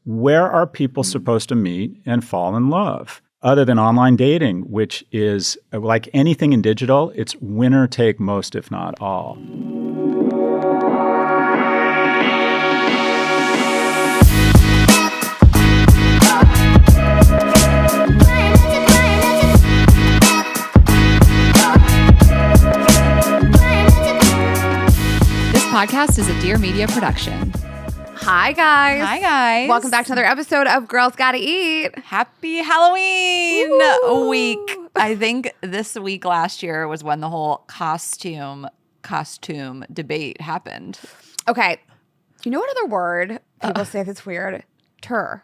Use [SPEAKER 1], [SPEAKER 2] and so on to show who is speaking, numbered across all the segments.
[SPEAKER 1] where are people supposed to meet and fall in love? Other than online dating, which is like anything in digital, it's winner take most, if not all.
[SPEAKER 2] Podcast is a Dear Media production.
[SPEAKER 3] Hi, guys.
[SPEAKER 2] Hi, guys.
[SPEAKER 3] Welcome back to another episode of Girls Gotta Eat.
[SPEAKER 2] Happy Halloween week. I think this week last year was when the whole costume debate happened.
[SPEAKER 3] Okay. You know what other word people say that's weird? Tour.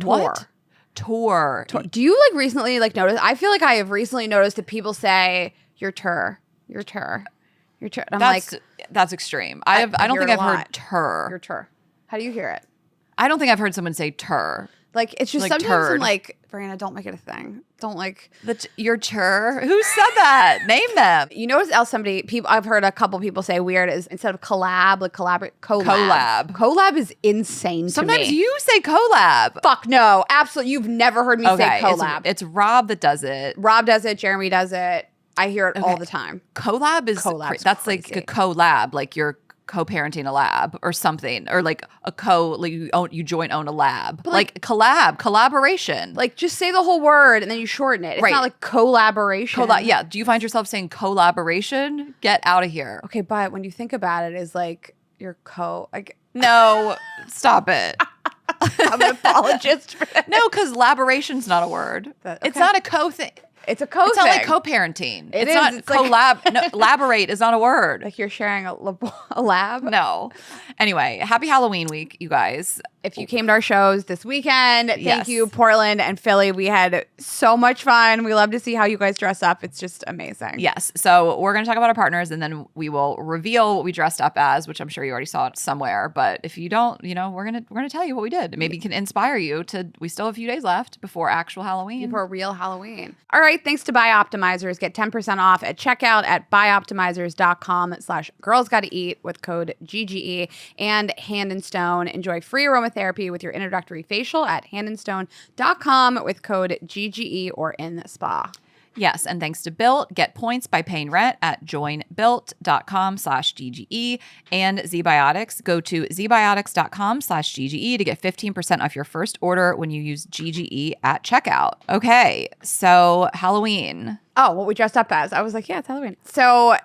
[SPEAKER 2] What? Tour.
[SPEAKER 3] Do you recently notice? I feel like I have recently noticed that people say your tour. Your tour. Your tour. I'm
[SPEAKER 2] that's extreme. I don't think I've heard tour.
[SPEAKER 3] Your tour. How do you hear it?
[SPEAKER 2] I don't think I've heard someone say tour.
[SPEAKER 3] It's just sometimes
[SPEAKER 2] turd.
[SPEAKER 3] I'm Brianna, don't make it a thing. Don't
[SPEAKER 2] your tour. Who said that? Name them.
[SPEAKER 3] You know what else I've heard a couple people say weird is instead of collab, collab. Collab is insane to
[SPEAKER 2] Sometimes
[SPEAKER 3] me.
[SPEAKER 2] you say collab.
[SPEAKER 3] Fuck no. Absolutely. You've never heard me say collab.
[SPEAKER 2] It's Rob that does it.
[SPEAKER 3] Rob does it. Jeremy does it. I hear it all the time.
[SPEAKER 2] Collab is that's
[SPEAKER 3] crazy.
[SPEAKER 2] Like a collab, like you're co-parenting a lab or something, or you joint own a lab. But collaboration.
[SPEAKER 3] Just say the whole word and then you shorten it. It's not like collaboration.
[SPEAKER 2] Yeah. Do you find yourself saying collaboration? Get out of here.
[SPEAKER 3] Okay, but when you think about it, is your
[SPEAKER 2] no, stop it.
[SPEAKER 3] I'm an apologist for that.
[SPEAKER 2] No, because laboration's not a word. It's not a co-thing.
[SPEAKER 3] It's a co-thing.
[SPEAKER 2] It's not like co-parenting.
[SPEAKER 3] It's
[SPEAKER 2] not collab. No, elaborate is not a word.
[SPEAKER 3] Like you're sharing a lab?
[SPEAKER 2] No. Anyway, happy Halloween week, you guys.
[SPEAKER 3] If you came to our shows this weekend, thank you, Portland and Philly. We had so much fun. We love to see how you guys dress up. It's just amazing.
[SPEAKER 2] Yes. So we're going to talk about our partners, and then we will reveal what we dressed up as, which I'm sure you already saw it somewhere. But if you don't, we're gonna tell you what we did. Maybe it can inspire you to. We still have a few days left before actual Halloween.
[SPEAKER 3] Before real Halloween. All right. Thanks to BioOptimizers. Get 10% off at checkout at BioOptimizers.com/girlsgottaeat with code GGE and Hand and Stone. Enjoy free aromatherapy with your introductory facial at handandstone.com with code GGE or in the spa.
[SPEAKER 2] Yes, and thanks to Built, get points by paying rent at joinbuilt.com/GGE and Zbiotics. Go to zbiotics.com/GGE to get 15% off your first order when you use GGE at checkout. Okay, so Halloween.
[SPEAKER 3] Oh, what we dressed up as. I was like, yeah, it's Halloween. So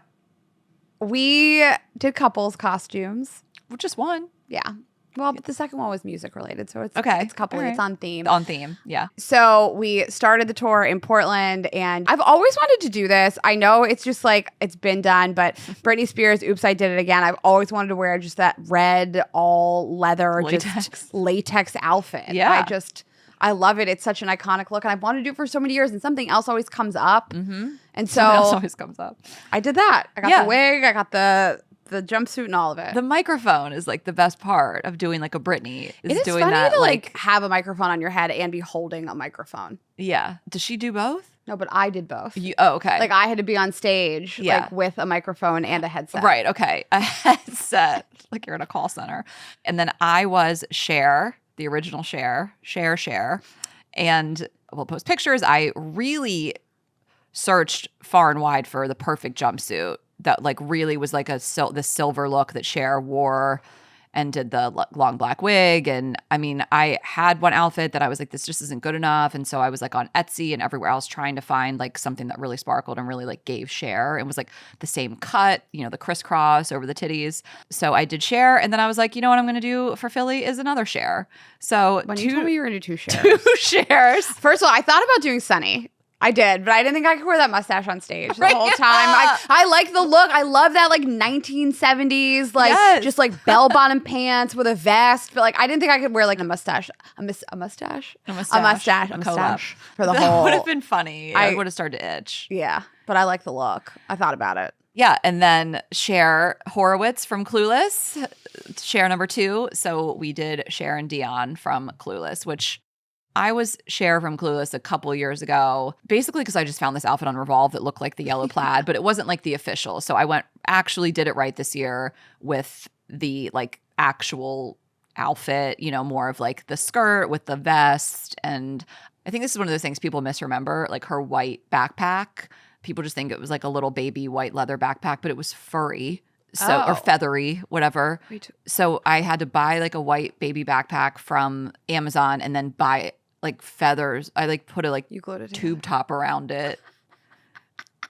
[SPEAKER 3] we did couples costumes.
[SPEAKER 2] Just one.
[SPEAKER 3] Yeah. Well, but the second one was music related, so it's couple.
[SPEAKER 2] Right.
[SPEAKER 3] It's on theme.
[SPEAKER 2] On theme, yeah.
[SPEAKER 3] So we started the tour in Portland, and I've always wanted to do this. I know it's just it's been done, but Britney Spears, Oops, I Did It Again. I've always wanted to wear just that red all leather latex outfit.
[SPEAKER 2] Yeah,
[SPEAKER 3] I love it. It's such an iconic look, and I've wanted to do it for so many years. And something else always comes up, and so
[SPEAKER 2] something else always comes up.
[SPEAKER 3] I did that. I got the wig. I got the jumpsuit and all of it.
[SPEAKER 2] The microphone is the best part of doing a Britney.
[SPEAKER 3] It is
[SPEAKER 2] doing
[SPEAKER 3] funny
[SPEAKER 2] that,
[SPEAKER 3] to have a microphone on your head and be holding a microphone.
[SPEAKER 2] Yeah. Does she do both?
[SPEAKER 3] No, but I did both.
[SPEAKER 2] Okay.
[SPEAKER 3] I had to be on stage with a microphone and a headset.
[SPEAKER 2] Right. Okay. A headset, like you're in a call center. And then I was Cher, the original Cher, and we'll post pictures. I really searched far and wide for the perfect jumpsuit that really was the silver look that Cher wore, and did the long black wig. And I mean, I had one outfit that I was like, this just isn't good enough. And so I was on Etsy and everywhere else trying to find something that really sparkled and really gave Cher. It was the same cut, the crisscross over the titties. So I did Cher, and then I was like, you know what I'm going to do for Philly is another Cher. So
[SPEAKER 3] when you told me you were going to do 2 Chers.
[SPEAKER 2] 2 Chers.
[SPEAKER 3] First of all, I thought about doing Sunny. I did, but I didn't think I could wear that mustache on stage the whole time. I like the look. I love that 1970s, just bell-bottom pants with a vest. But I didn't think I could wear a mustache. A mustache for the whole.
[SPEAKER 2] That would have been funny. I would have started to itch.
[SPEAKER 3] Yeah, but I like the look. I thought about it.
[SPEAKER 2] Yeah, and then Cher Horowitz from Clueless, Cher number 2. So we did Cher and Dion from Clueless, which I was Cher from Clueless a couple years ago, basically because I just found this outfit on Revolve that looked like the yellow plaid, but it wasn't the official. So I actually did it right this year with the actual outfit, more of like the skirt with the vest. And I think this is one of those things people misremember, like her white backpack. People just think it was like a little baby white leather backpack, but it was furry. So, or feathery, whatever. So I had to buy like a white baby backpack from Amazon and then buy like feathers. I like put a like tube top around it.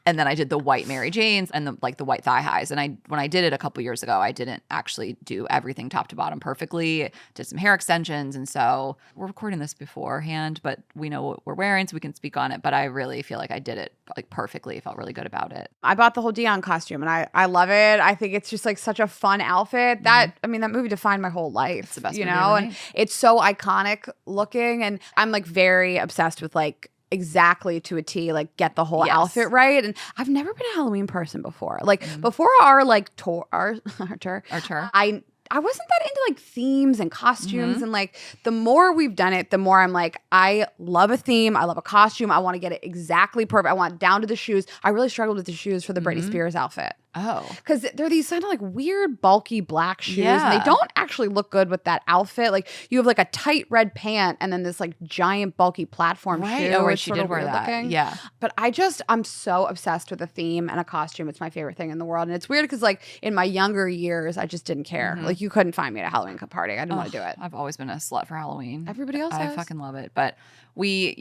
[SPEAKER 2] And then I did the white Mary Janes and the white thigh highs. And when I did it a couple years ago, I didn't actually do everything top to bottom perfectly. Did some hair extensions. And so we're recording this beforehand, but we know what we're wearing, so we can speak on it. But I really feel like I did it like perfectly. I felt really good about it.
[SPEAKER 3] I bought the whole Dion costume and I love it. I think it's just like such a fun outfit. That movie defined my whole life. It's
[SPEAKER 2] the best
[SPEAKER 3] movie
[SPEAKER 2] ever
[SPEAKER 3] and
[SPEAKER 2] made.
[SPEAKER 3] It's so iconic looking. And I'm like very obsessed with like exactly to a T, like get the whole outfit right. And I've never been a Halloween person before. Like before our like tour, our tour, I wasn't that into like themes and costumes. And like the more we've done it, the more I'm like, I love a theme. I love a costume. I want to get it exactly perfect. I want down to the shoes. I really struggled with the shoes for the Britney Spears outfit.
[SPEAKER 2] Oh.
[SPEAKER 3] Because they're these kind of like weird, bulky black shoes. And they don't actually look good with that outfit. Like you have like a tight red pant and then this like giant, bulky platform shoe.
[SPEAKER 2] Oh, right.
[SPEAKER 3] It's
[SPEAKER 2] She
[SPEAKER 3] sort
[SPEAKER 2] did
[SPEAKER 3] of
[SPEAKER 2] wear
[SPEAKER 3] weird
[SPEAKER 2] that.
[SPEAKER 3] looking.
[SPEAKER 2] Yeah.
[SPEAKER 3] But I'm so obsessed with a theme and a costume. It's my favorite thing in the world. And it's weird because like in my younger years, I just didn't care. Like you couldn't find me at a Halloween party. I didn't want to do it.
[SPEAKER 2] I've always been a slut for Halloween.
[SPEAKER 3] Everybody else
[SPEAKER 2] I
[SPEAKER 3] has.
[SPEAKER 2] fucking love it. But we,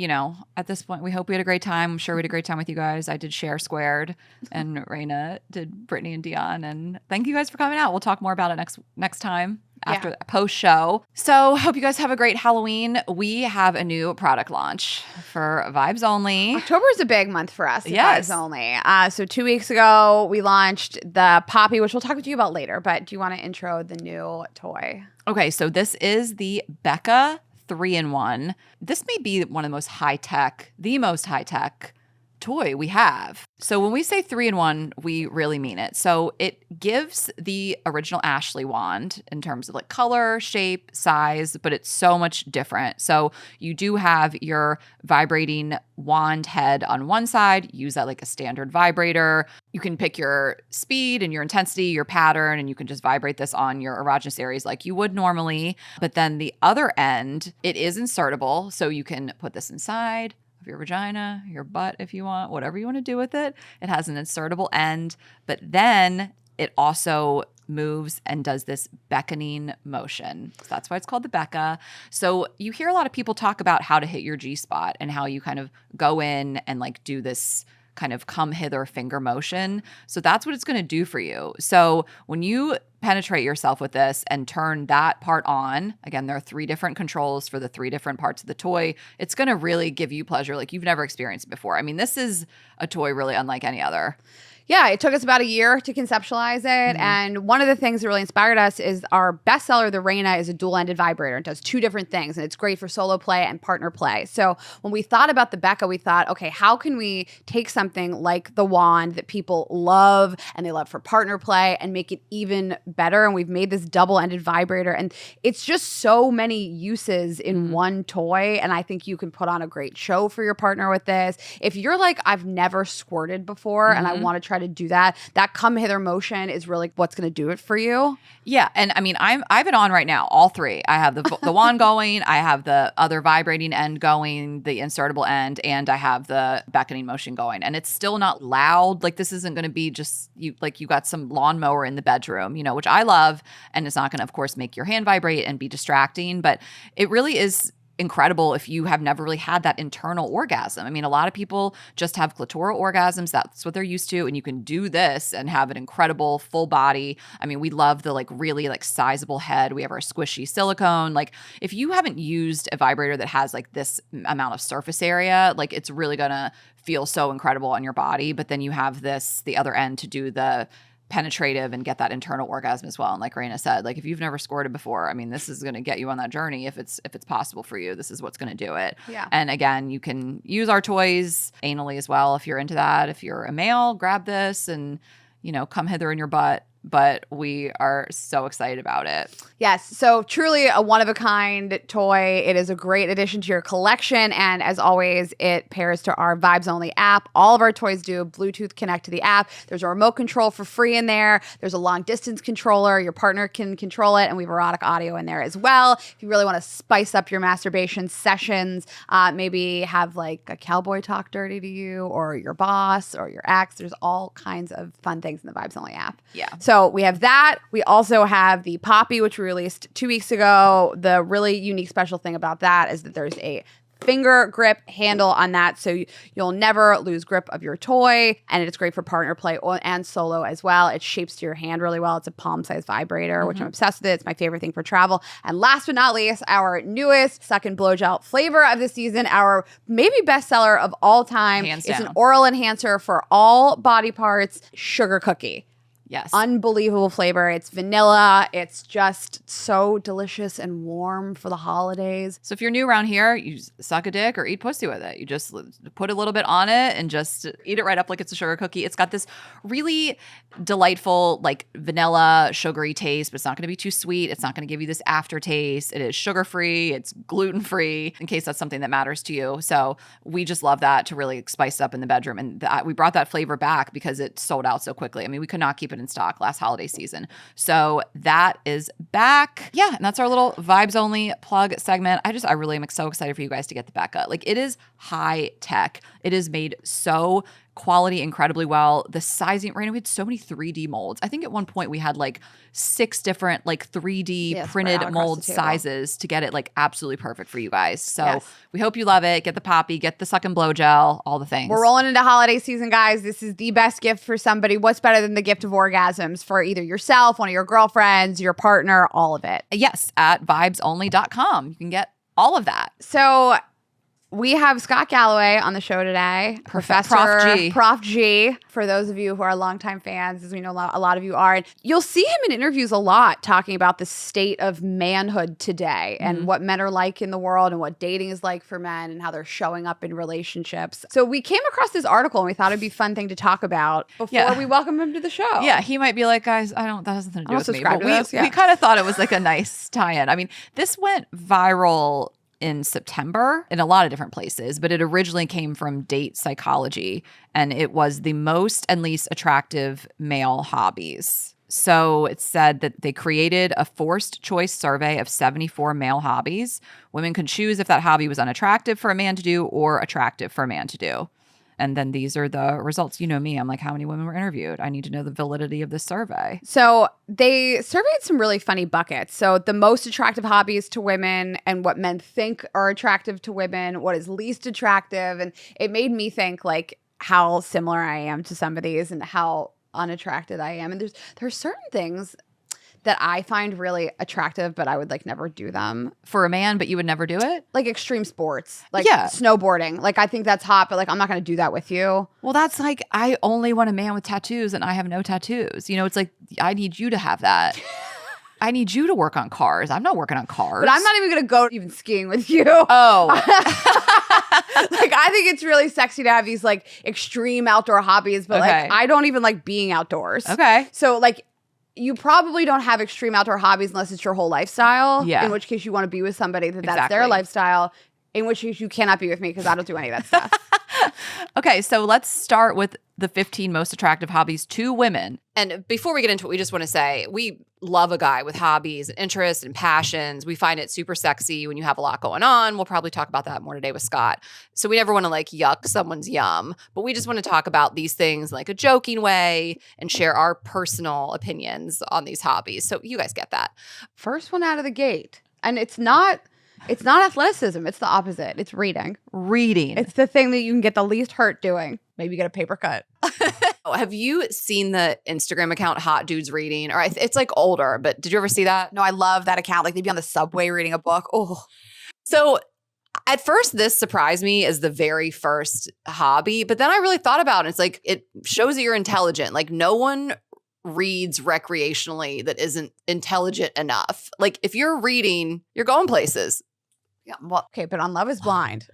[SPEAKER 2] at this point, we hope we had a great time. I'm sure we had a great time with you guys. I did Share Squared and Raina did Brittany and Dion. And thank you guys for coming out. We'll talk more about it next time after the post show. So hope you guys have a great Halloween. We have a new product launch for Vibes Only.
[SPEAKER 3] October is a big month for us.
[SPEAKER 2] Yes.
[SPEAKER 3] Vibes Only. So 2 weeks ago, we launched the Poppy, which we'll talk to you about later. But do you want to intro the new toy?
[SPEAKER 2] Okay, so this is the Becca 3-in-1. This may be one of the most high-tech toy we have. So when we say 3-in-1, we really mean it. So it gives the original Ashley wand in terms of like color, shape, size, but it's so much different. So you do have your vibrating wand head on one side, use that like a standard vibrator. You can pick your speed and your intensity, your pattern, and you can just vibrate this on your erogenous areas like you would normally. But then the other end, it is insertable. So you can put this inside of your vagina, your butt if you want, whatever you want to do with it. It has an insertable end, but then it also moves and does this beckoning motion. So that's why it's called the Becca. So you hear a lot of people talk about how to hit your G-spot and how you kind of go in and like do this kind of come hither finger motion. So that's what it's going to do for you. So when you penetrate yourself with this and turn that part on, again, there are 3 different controls for the 3 different parts of the toy. It's going to really give you pleasure like you've never experienced before. I mean, this is a toy really unlike any other.
[SPEAKER 3] Yeah, it took us about a year to conceptualize it. And one of the things that really inspired us is our bestseller, the Raina, is a dual-ended vibrator. It does 2 different things, and it's great for solo play and partner play. So when we thought about the Becca, we thought, okay, how can we take something like the wand that people love and they love for partner play and make it even better? And we've made this double-ended vibrator. And it's just so many uses in one toy. And I think you can put on a great show for your partner with this. If you're like, I've never squirted before and I want to try to do that come hither motion is really what's going to do it for you.
[SPEAKER 2] Yeah, and I mean, I have it on right now, all 3. I have the wand going, I have the other vibrating end going, the insertable end, and I have the beckoning motion going. And it's still not loud. Like this isn't going to be just you got some lawnmower in the bedroom, which I love, and it's not going to, of course, make your hand vibrate and be distracting, but it really is incredible if you have never really had that internal orgasm. I mean, a lot of people just have clitoral orgasms. That's what they're used to. And you can do this and have an incredible full body. I mean, we love the like really like sizable head. We have our squishy silicone. Like if you haven't used a vibrator that has like this amount of surface area, like it's really gonna feel so incredible on your body. But then you have the other end to do the penetrative and get that internal orgasm as well. And like Raina said, like if you've never squirted before, I mean, this is going to get you on that journey. If it's possible for you, this is what's going to do it.
[SPEAKER 3] Yeah.
[SPEAKER 2] And again, you can use our toys anally as well if you're into that. If you're a male, grab this and come hither in your butt but we are so excited about it.
[SPEAKER 3] Yes. So truly a one-of-a-kind toy. It is a great addition to your collection. And as always, it pairs to our Vibes Only app. All of our toys do. Bluetooth connect to the app. There's a remote control for free in there. There's a long-distance controller. Your partner can control it. And we have erotic audio in there as well. If you really want to spice up your masturbation sessions, maybe have like a cowboy talk dirty to you or your boss or your ex. There's all kinds of fun things in the Vibes Only app.
[SPEAKER 2] Yeah.
[SPEAKER 3] So we have that. We also have the Poppy, which we released 2 weeks ago. The really unique special thing about that is that there's a finger grip handle on that, so you'll never lose grip of your toy, and it's great for partner play and solo as well. It shapes to your hand really well. It's a palm-sized vibrator, which I'm obsessed with. It's my favorite thing for travel. And last but not least, our newest suck and blow gel flavor of the season, our maybe bestseller of all time.
[SPEAKER 2] Hands
[SPEAKER 3] it's
[SPEAKER 2] down.
[SPEAKER 3] an oral enhancer for all body parts, sugar cookie.
[SPEAKER 2] Yes.
[SPEAKER 3] Unbelievable flavor. It's vanilla. It's just so delicious and warm for the holidays.
[SPEAKER 2] So if you're new around here, you suck a dick or eat pussy with it. You just put a little bit on it and just eat it right up like it's a sugar cookie. It's got this really delightful, like vanilla, sugary taste, but it's not going to be too sweet. It's not going to give you this aftertaste. It is sugar-free. It's gluten-free, in case that's something that matters to you. So we just love that to really spice up in the bedroom. And we brought that flavor back because it sold out so quickly. I mean, we could not keep it in stock last holiday season. So that is back. Yeah, and that's our little Vibes Only plug segment. I really am so excited for you guys to get the Becca. Like, it is high tech. It is made so quality incredibly well. The sizing, right now we had so many 3D molds. I think at one point we had like 6 different like 3D printed mold sizes to get it like absolutely perfect for you guys. So we hope you love it. Get the Poppy, get the suck and blow gel, all the things.
[SPEAKER 3] We're rolling into holiday season, guys. This is the best gift for somebody. What's better than the gift of orgasms for either yourself, one of your girlfriends, your partner, all of it?
[SPEAKER 2] Yes, at vibesonly.com. You can get all of that.
[SPEAKER 3] So we have Scott Galloway on the show today. Prof G. For those of you who are longtime fans, as we know a lot of you are. And you'll see him in interviews a lot talking about the state of manhood today and what men are like in the world and what dating is like for men and how they're showing up in relationships. So we came across this article and we thought it'd be a fun thing to talk about before we welcome him to the show.
[SPEAKER 2] Yeah, he might be like, guys, that has nothing to do with me. But
[SPEAKER 3] we
[SPEAKER 2] kind of thought it was like a nice tie-in. I mean, this went viral in September in a lot of different places, but it originally came from Date Psychology, and it was the most and least attractive male hobbies. So it said that they created a forced choice survey of 74 male hobbies. Women could choose if that hobby was unattractive for a man to do or attractive for a man to do. And then these are the results. You know me. I'm like, how many women were interviewed? I need to know the validity of this survey.
[SPEAKER 3] So they surveyed some really funny buckets. So the most attractive hobbies to women and what men think are attractive to women, what is least attractive. And it made me think like how similar I am to some of these and how unattracted I am. And there's certain things that I find really attractive, but I would like never do them.
[SPEAKER 2] For a man, but you would never do it?
[SPEAKER 3] Like extreme sports, like snowboarding. Like I think that's hot, but like I'm not going to do that with you.
[SPEAKER 2] Well, that's like, I only want a man with tattoos and I have no tattoos. You know, it's like, I need you to have that. I need you to work on cars. I'm not working on cars.
[SPEAKER 3] But I'm not even going to go even skiing with you.
[SPEAKER 2] Oh.
[SPEAKER 3] Like, I think it's really sexy to have these like extreme outdoor hobbies, but like I don't even like being outdoors.
[SPEAKER 2] Okay.
[SPEAKER 3] So like, you probably don't have extreme outdoor hobbies unless it's your whole lifestyle. Yeah. In which case you want to be with somebody that's their lifestyle. In which case you cannot be with me because I don't do any of that stuff.
[SPEAKER 2] Okay, so let's start with the 15 most attractive hobbies to women. And before we get into it, we just want to say we love a guy with hobbies and interests and passions. We find it super sexy when you have a lot going on. We'll probably talk about that more today with Scott. So we never want to like yuck someone's yum, but we just want to talk about these things in like a joking way and share our personal opinions on these hobbies. So you guys get that.
[SPEAKER 3] First one out of the gate. And it's not athleticism. It's the opposite. It's reading.
[SPEAKER 2] Reading.
[SPEAKER 3] It's the thing that you can get the least hurt doing. Maybe get a paper cut.
[SPEAKER 2] Have you seen the Instagram account Hot Dudes Reading? Or it's like older, but did you ever see that?
[SPEAKER 3] No, I love that account. Like they'd be on the subway reading a book. Oh.
[SPEAKER 2] So at first, this surprised me as the very first hobby, but then I really thought about it. It's like, it shows that you're intelligent. Like no one reads recreationally that isn't intelligent enough. Like if you're reading, you're going places.
[SPEAKER 3] Yeah, well, okay, but on Love is Blind,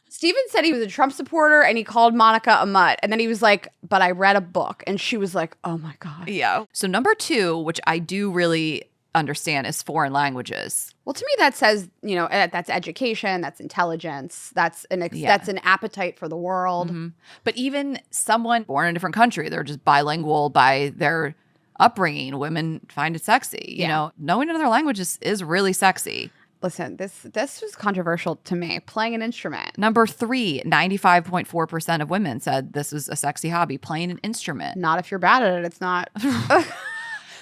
[SPEAKER 3] Steven said he was a Trump supporter and he called Monica a mutt. And then he was like, but I read a book. And she was like, oh my God.
[SPEAKER 2] Yeah. So number 2, which I do really understand, is foreign languages.
[SPEAKER 3] Well, to me, that says, that's education, that's intelligence, that's an appetite for the world.
[SPEAKER 2] Mm-hmm. But even someone born in a different country, they're just bilingual by their upbringing. Women find it sexy. You know, knowing another language is really sexy.
[SPEAKER 3] Listen, this was controversial to me, playing an instrument.
[SPEAKER 2] Number 3, 95.4% of women said this was a sexy hobby, playing an instrument.
[SPEAKER 3] Not if you're bad at it. It's not.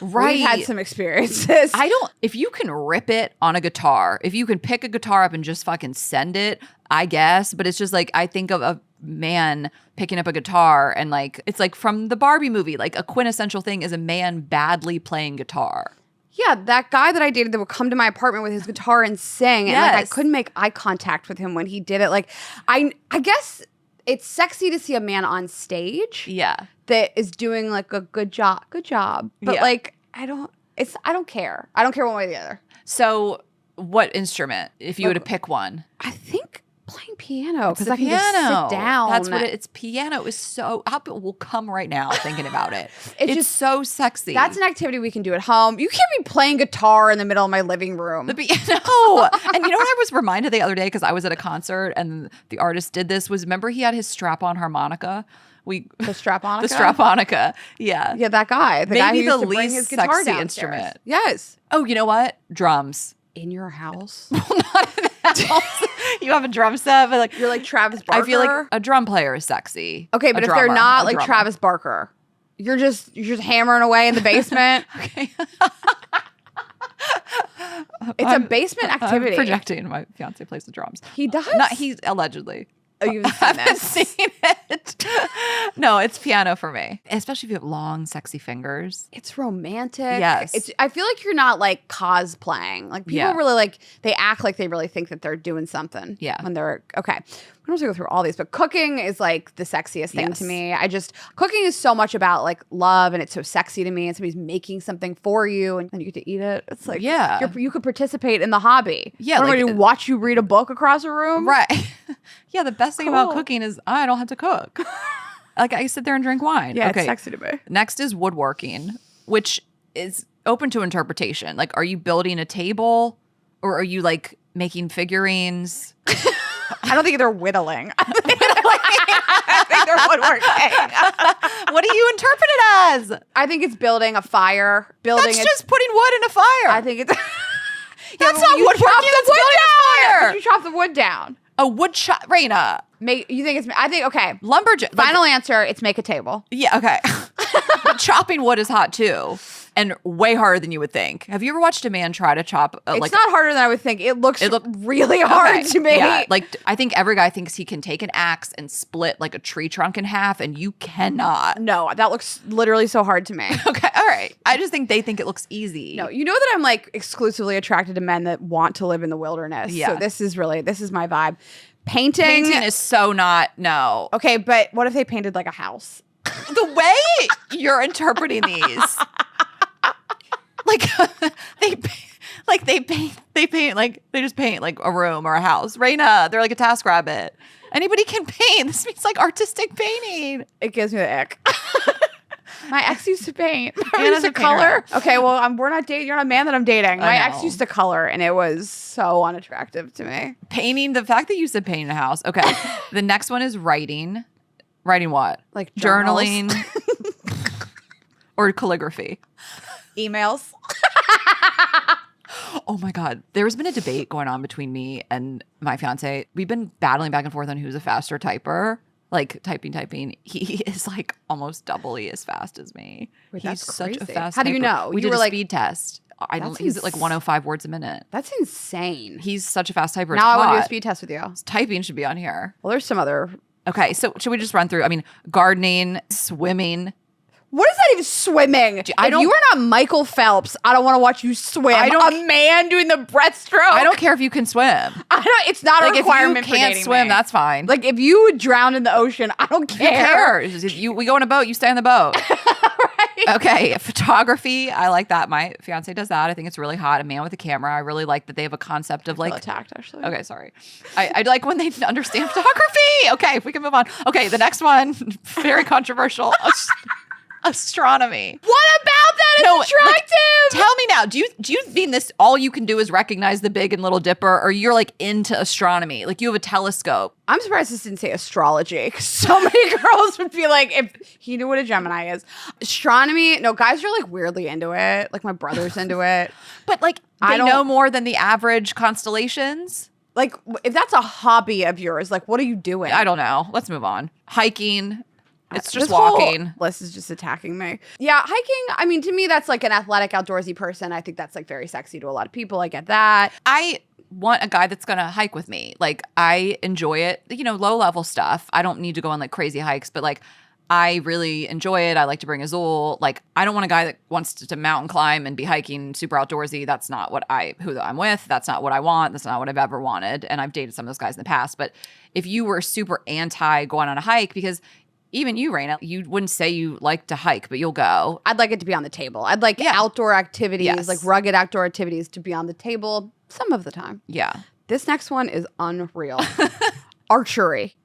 [SPEAKER 2] Right.
[SPEAKER 3] We've had some experiences.
[SPEAKER 2] If you can rip it on a guitar, if you can pick a guitar up and just fucking send it, I guess. But it's just like, I think of a man picking up a guitar and like, it's like from the Barbie movie, like a quintessential thing is a man badly playing guitar.
[SPEAKER 3] Yeah, that guy that I dated that would come to my apartment with his guitar and sing. And like, I couldn't make eye contact with him when he did it. Like, I guess it's sexy to see a man on stage.
[SPEAKER 2] Yeah.
[SPEAKER 3] That is doing like a good job. But like, I don't care. I don't care one way or the other.
[SPEAKER 2] So what instrument, if you were to pick one?
[SPEAKER 3] I think playing piano, because I can
[SPEAKER 2] piano.
[SPEAKER 3] just sit down.
[SPEAKER 2] That's what it's piano is so, will come right now thinking about it. It's just so sexy.
[SPEAKER 3] That's an activity we can do at home. You can't be playing guitar in the middle of my living room.
[SPEAKER 2] The piano. And you know what I was reminded the other day, because I was at a concert and the artist did this, was remember he had his strap-on harmonica?
[SPEAKER 3] The strap-onica?
[SPEAKER 2] The strap-onica. Yeah.
[SPEAKER 3] Yeah, that guy. The guy who used to bring his guitar
[SPEAKER 2] sexy
[SPEAKER 3] downstairs.
[SPEAKER 2] Instrument.
[SPEAKER 3] Yes.
[SPEAKER 2] Oh, you know what? Drums.
[SPEAKER 3] In your house?
[SPEAKER 2] Well, not in the house. You have a drum set, but like
[SPEAKER 3] you're like Travis Barker.
[SPEAKER 2] I feel like a drum player is sexy.
[SPEAKER 3] Okay, but if they're not like Travis Barker, you're just hammering away in the basement.
[SPEAKER 2] Okay.
[SPEAKER 3] It's a basement activity.
[SPEAKER 2] I'm projecting. My fiance plays the drums.
[SPEAKER 3] He does?
[SPEAKER 2] He's allegedly.
[SPEAKER 3] Oh, you've
[SPEAKER 2] seen it. No, it's piano for me. Especially if you have long, sexy fingers.
[SPEAKER 3] It's romantic.
[SPEAKER 2] Yes.
[SPEAKER 3] I feel like you're not like cosplaying. Like people really like, they act like they really think that they're doing something.
[SPEAKER 2] Yeah.
[SPEAKER 3] When they're, okay. We don't have to go through all these, but cooking is like the sexiest thing to me. Cooking is so much about like love and it's so sexy to me. And somebody's making something for you and then you get to eat it. It's like, you could participate in the hobby.
[SPEAKER 2] Yeah.
[SPEAKER 3] What am I going to watch you read a book across a room?
[SPEAKER 2] Right. Yeah. The best thing about cooking is I don't have to cook. Like I sit there and drink wine.
[SPEAKER 3] Yeah. Okay. It's sexy to me.
[SPEAKER 2] Next is woodworking, which is open to interpretation. Like, are you building a table or are you like making figurines?
[SPEAKER 3] I don't think they're whittling. I think they're woodworking.
[SPEAKER 2] What do you interpret it as?
[SPEAKER 3] I think it's building a fire.
[SPEAKER 2] That's just putting wood in a fire.
[SPEAKER 3] I think it's...
[SPEAKER 2] That's not woodworking. That's building a fire.
[SPEAKER 3] You chop the wood down.
[SPEAKER 2] A wood chop, Raina.
[SPEAKER 3] You think it's... I think, okay.
[SPEAKER 2] Lumberjack.
[SPEAKER 3] Final answer, it's make a table.
[SPEAKER 2] Yeah, okay. But chopping wood is hot too. And way harder than you would think. Have you ever watched a man try to chop?
[SPEAKER 3] It's not harder than I would think. It looks really hard to me.
[SPEAKER 2] Yeah, like I think every guy thinks he can take an axe and split like a tree trunk in half, and you cannot.
[SPEAKER 3] No, that looks literally so hard to me.
[SPEAKER 2] Okay, all right. I just think they think it looks easy.
[SPEAKER 3] No, you know that I'm like exclusively attracted to men that want to live in the wilderness.
[SPEAKER 2] Yeah.
[SPEAKER 3] So this is my vibe. Painting
[SPEAKER 2] is so not, no.
[SPEAKER 3] Okay, but what if they painted like a house?
[SPEAKER 2] The way you're interpreting these. Like they just paint like a room or a house. Raina, they're like a task rabbit. Anybody can paint. This means like artistic painting.
[SPEAKER 3] It gives me the ick. My ex used to paint. I used to color. Okay, well, we're not dating. You're not a man that I'm dating. My ex used to color, and it was so unattractive to me.
[SPEAKER 2] Painting. The fact that you said painting a house. Okay. The next one is writing. Writing what?
[SPEAKER 3] Like
[SPEAKER 2] journaling or calligraphy.
[SPEAKER 3] Emails.
[SPEAKER 2] Oh my God. There's been a debate going on between me and my fiance. We've been battling back and forth on who's a faster typer. Like typing. He is like almost doubly as fast as me.
[SPEAKER 3] Wait,
[SPEAKER 2] He's such a fast typer.
[SPEAKER 3] How do you know?
[SPEAKER 2] We did a speed test. He's at like 105 words a minute.
[SPEAKER 3] That's insane.
[SPEAKER 2] He's such a fast typer.
[SPEAKER 3] Now I want to do a speed test with you.
[SPEAKER 2] Typing should be on here.
[SPEAKER 3] Well, there's some other...
[SPEAKER 2] Okay, so should we just run through? I mean, gardening, swimming.
[SPEAKER 3] What is that even swimming? If you are not Michael Phelps, I don't want to watch you swim. A man doing the breaststroke.
[SPEAKER 2] I don't care if you can swim.
[SPEAKER 3] It's not a requirement
[SPEAKER 2] if you can't swim, that's fine.
[SPEAKER 3] Like if you would drown in the ocean, I don't care.
[SPEAKER 2] Who cares? We go on a boat, you stay on the boat.
[SPEAKER 3] Right.
[SPEAKER 2] Okay, photography. I like that. My fiance does that. I think it's really hot. A man with a camera. I really like that they have a concept of like
[SPEAKER 3] attacked, actually.
[SPEAKER 2] Okay, sorry. I like when they understand photography. Okay, we can move on. Okay, the next one, very controversial. Astronomy.
[SPEAKER 3] What about that is attractive?
[SPEAKER 2] Tell me now, do you mean this all you can do is recognize the Big and Little Dipper, or you're like into astronomy? Like you have a telescope.
[SPEAKER 3] I'm surprised this didn't say astrology. 'Cause so many girls would be like, if he knew what a Gemini is. Astronomy, no, guys are like weirdly into it. Like my brother's into it.
[SPEAKER 2] But like they know more than the average constellations.
[SPEAKER 3] Like if that's a hobby of yours, like what are you doing?
[SPEAKER 2] I don't know. Let's move on. Hiking. It's just walking.
[SPEAKER 3] List is just attacking me. Yeah, hiking. I mean, to me, that's like an athletic, outdoorsy person. I think that's like very sexy to a lot of people. I get that.
[SPEAKER 2] I want a guy that's going to hike with me. Like I enjoy it, low level stuff. I don't need to go on like crazy hikes, but like I really enjoy it. I like to bring Azul. Like I don't want a guy that wants to mountain climb and be hiking super outdoorsy. That's not who I'm with. That's not what I want. That's not what I've ever wanted. And I've dated some of those guys in the past. But if you were super anti going on a hike, because even you, Raina, you wouldn't say you like to hike, but you'll go.
[SPEAKER 3] I'd like it to be on the table. I'd like outdoor activities, like rugged outdoor activities to be on the table some of the time.
[SPEAKER 2] Yeah.
[SPEAKER 3] This next one is unreal. Archery.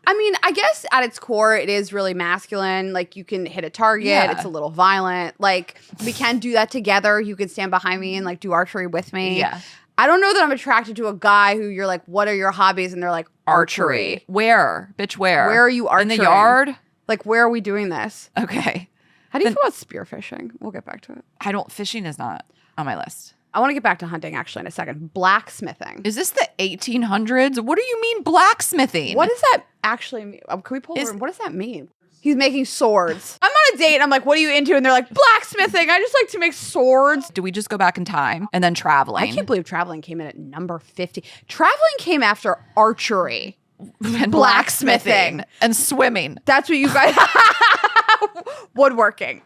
[SPEAKER 3] I mean, I guess at its core, it is really masculine. Like you can hit a target. Yeah. It's a little violent. Like we can do that together. You can stand behind me and like do archery with me.
[SPEAKER 2] Yeah.
[SPEAKER 3] I don't know that I'm attracted to a guy who you're like, what are your hobbies? And they're like, archery.
[SPEAKER 2] Where? Bitch, where?
[SPEAKER 3] Where are you archering?
[SPEAKER 2] In the yard?
[SPEAKER 3] Like, where are we doing this?
[SPEAKER 2] Okay.
[SPEAKER 3] How do you feel about spearfishing? We'll get back to it.
[SPEAKER 2] Fishing is not on my list.
[SPEAKER 3] I want to get back to hunting actually in a second. Blacksmithing.
[SPEAKER 2] Is this the 1800s? What do you mean blacksmithing?
[SPEAKER 3] What does that actually mean? Can we pull over? What does that mean? He's making swords. I'm on a date and I'm like, what are you into? And they're like, blacksmithing. I just like to make swords.
[SPEAKER 2] Do we just go back in time and then traveling?
[SPEAKER 3] I can't believe traveling came in at number 50. Traveling came after archery.
[SPEAKER 2] And blacksmithing. And swimming.
[SPEAKER 3] That's what you guys... Woodworking.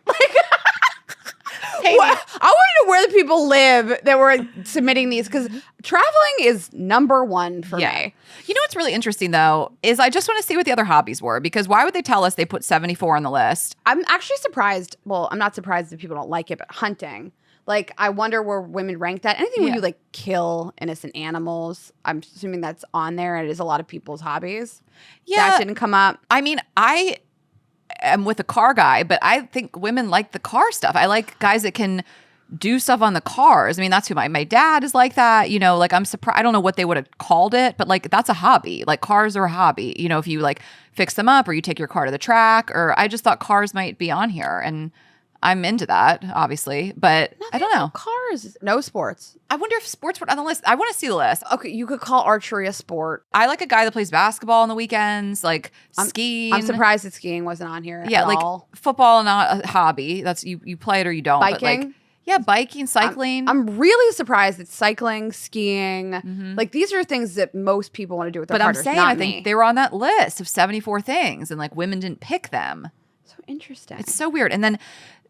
[SPEAKER 3] I want to know where the people live that were submitting these, because traveling is number one for me.
[SPEAKER 2] You know what's really interesting, though, is I just want to see what the other hobbies were, because why would they tell us they put 74 on the list?
[SPEAKER 3] I'm actually surprised. Well, I'm not surprised that people don't like it, but hunting. Like, I wonder where women rank that. Anything where you, like, kill innocent animals, I'm assuming that's on there, and it is a lot of people's hobbies.
[SPEAKER 2] Yeah.
[SPEAKER 3] That didn't come up.
[SPEAKER 2] I mean, I am with a car guy, but I think women like the car stuff. I like guys that can do stuff on the cars. I mean, that's who my dad is like that. Like I'm surprised. I don't know what they would have called it, but like that's a hobby. Like cars are a hobby. If you like fix them up or you take your car to the track, or I just thought cars might be on here, and I'm into that, obviously, but I don't know.
[SPEAKER 3] Cars, no sports.
[SPEAKER 2] I wonder if sports were on the list. I want to see the list.
[SPEAKER 3] Okay, you could call archery a sport.
[SPEAKER 2] I like a guy that plays basketball on the weekends, like skiing.
[SPEAKER 3] I'm surprised that skiing wasn't on here.
[SPEAKER 2] Yeah,
[SPEAKER 3] at
[SPEAKER 2] like
[SPEAKER 3] all.
[SPEAKER 2] Football, not a hobby. That's you play it or you don't.
[SPEAKER 3] Biking.
[SPEAKER 2] But like, yeah, biking, cycling.
[SPEAKER 3] I'm really surprised that cycling, skiing, like these are things that most people want to do with their partners.
[SPEAKER 2] But I'm saying, I think they were on that list of 74 things, and like women didn't pick them.
[SPEAKER 3] So interesting.
[SPEAKER 2] It's so weird. And then.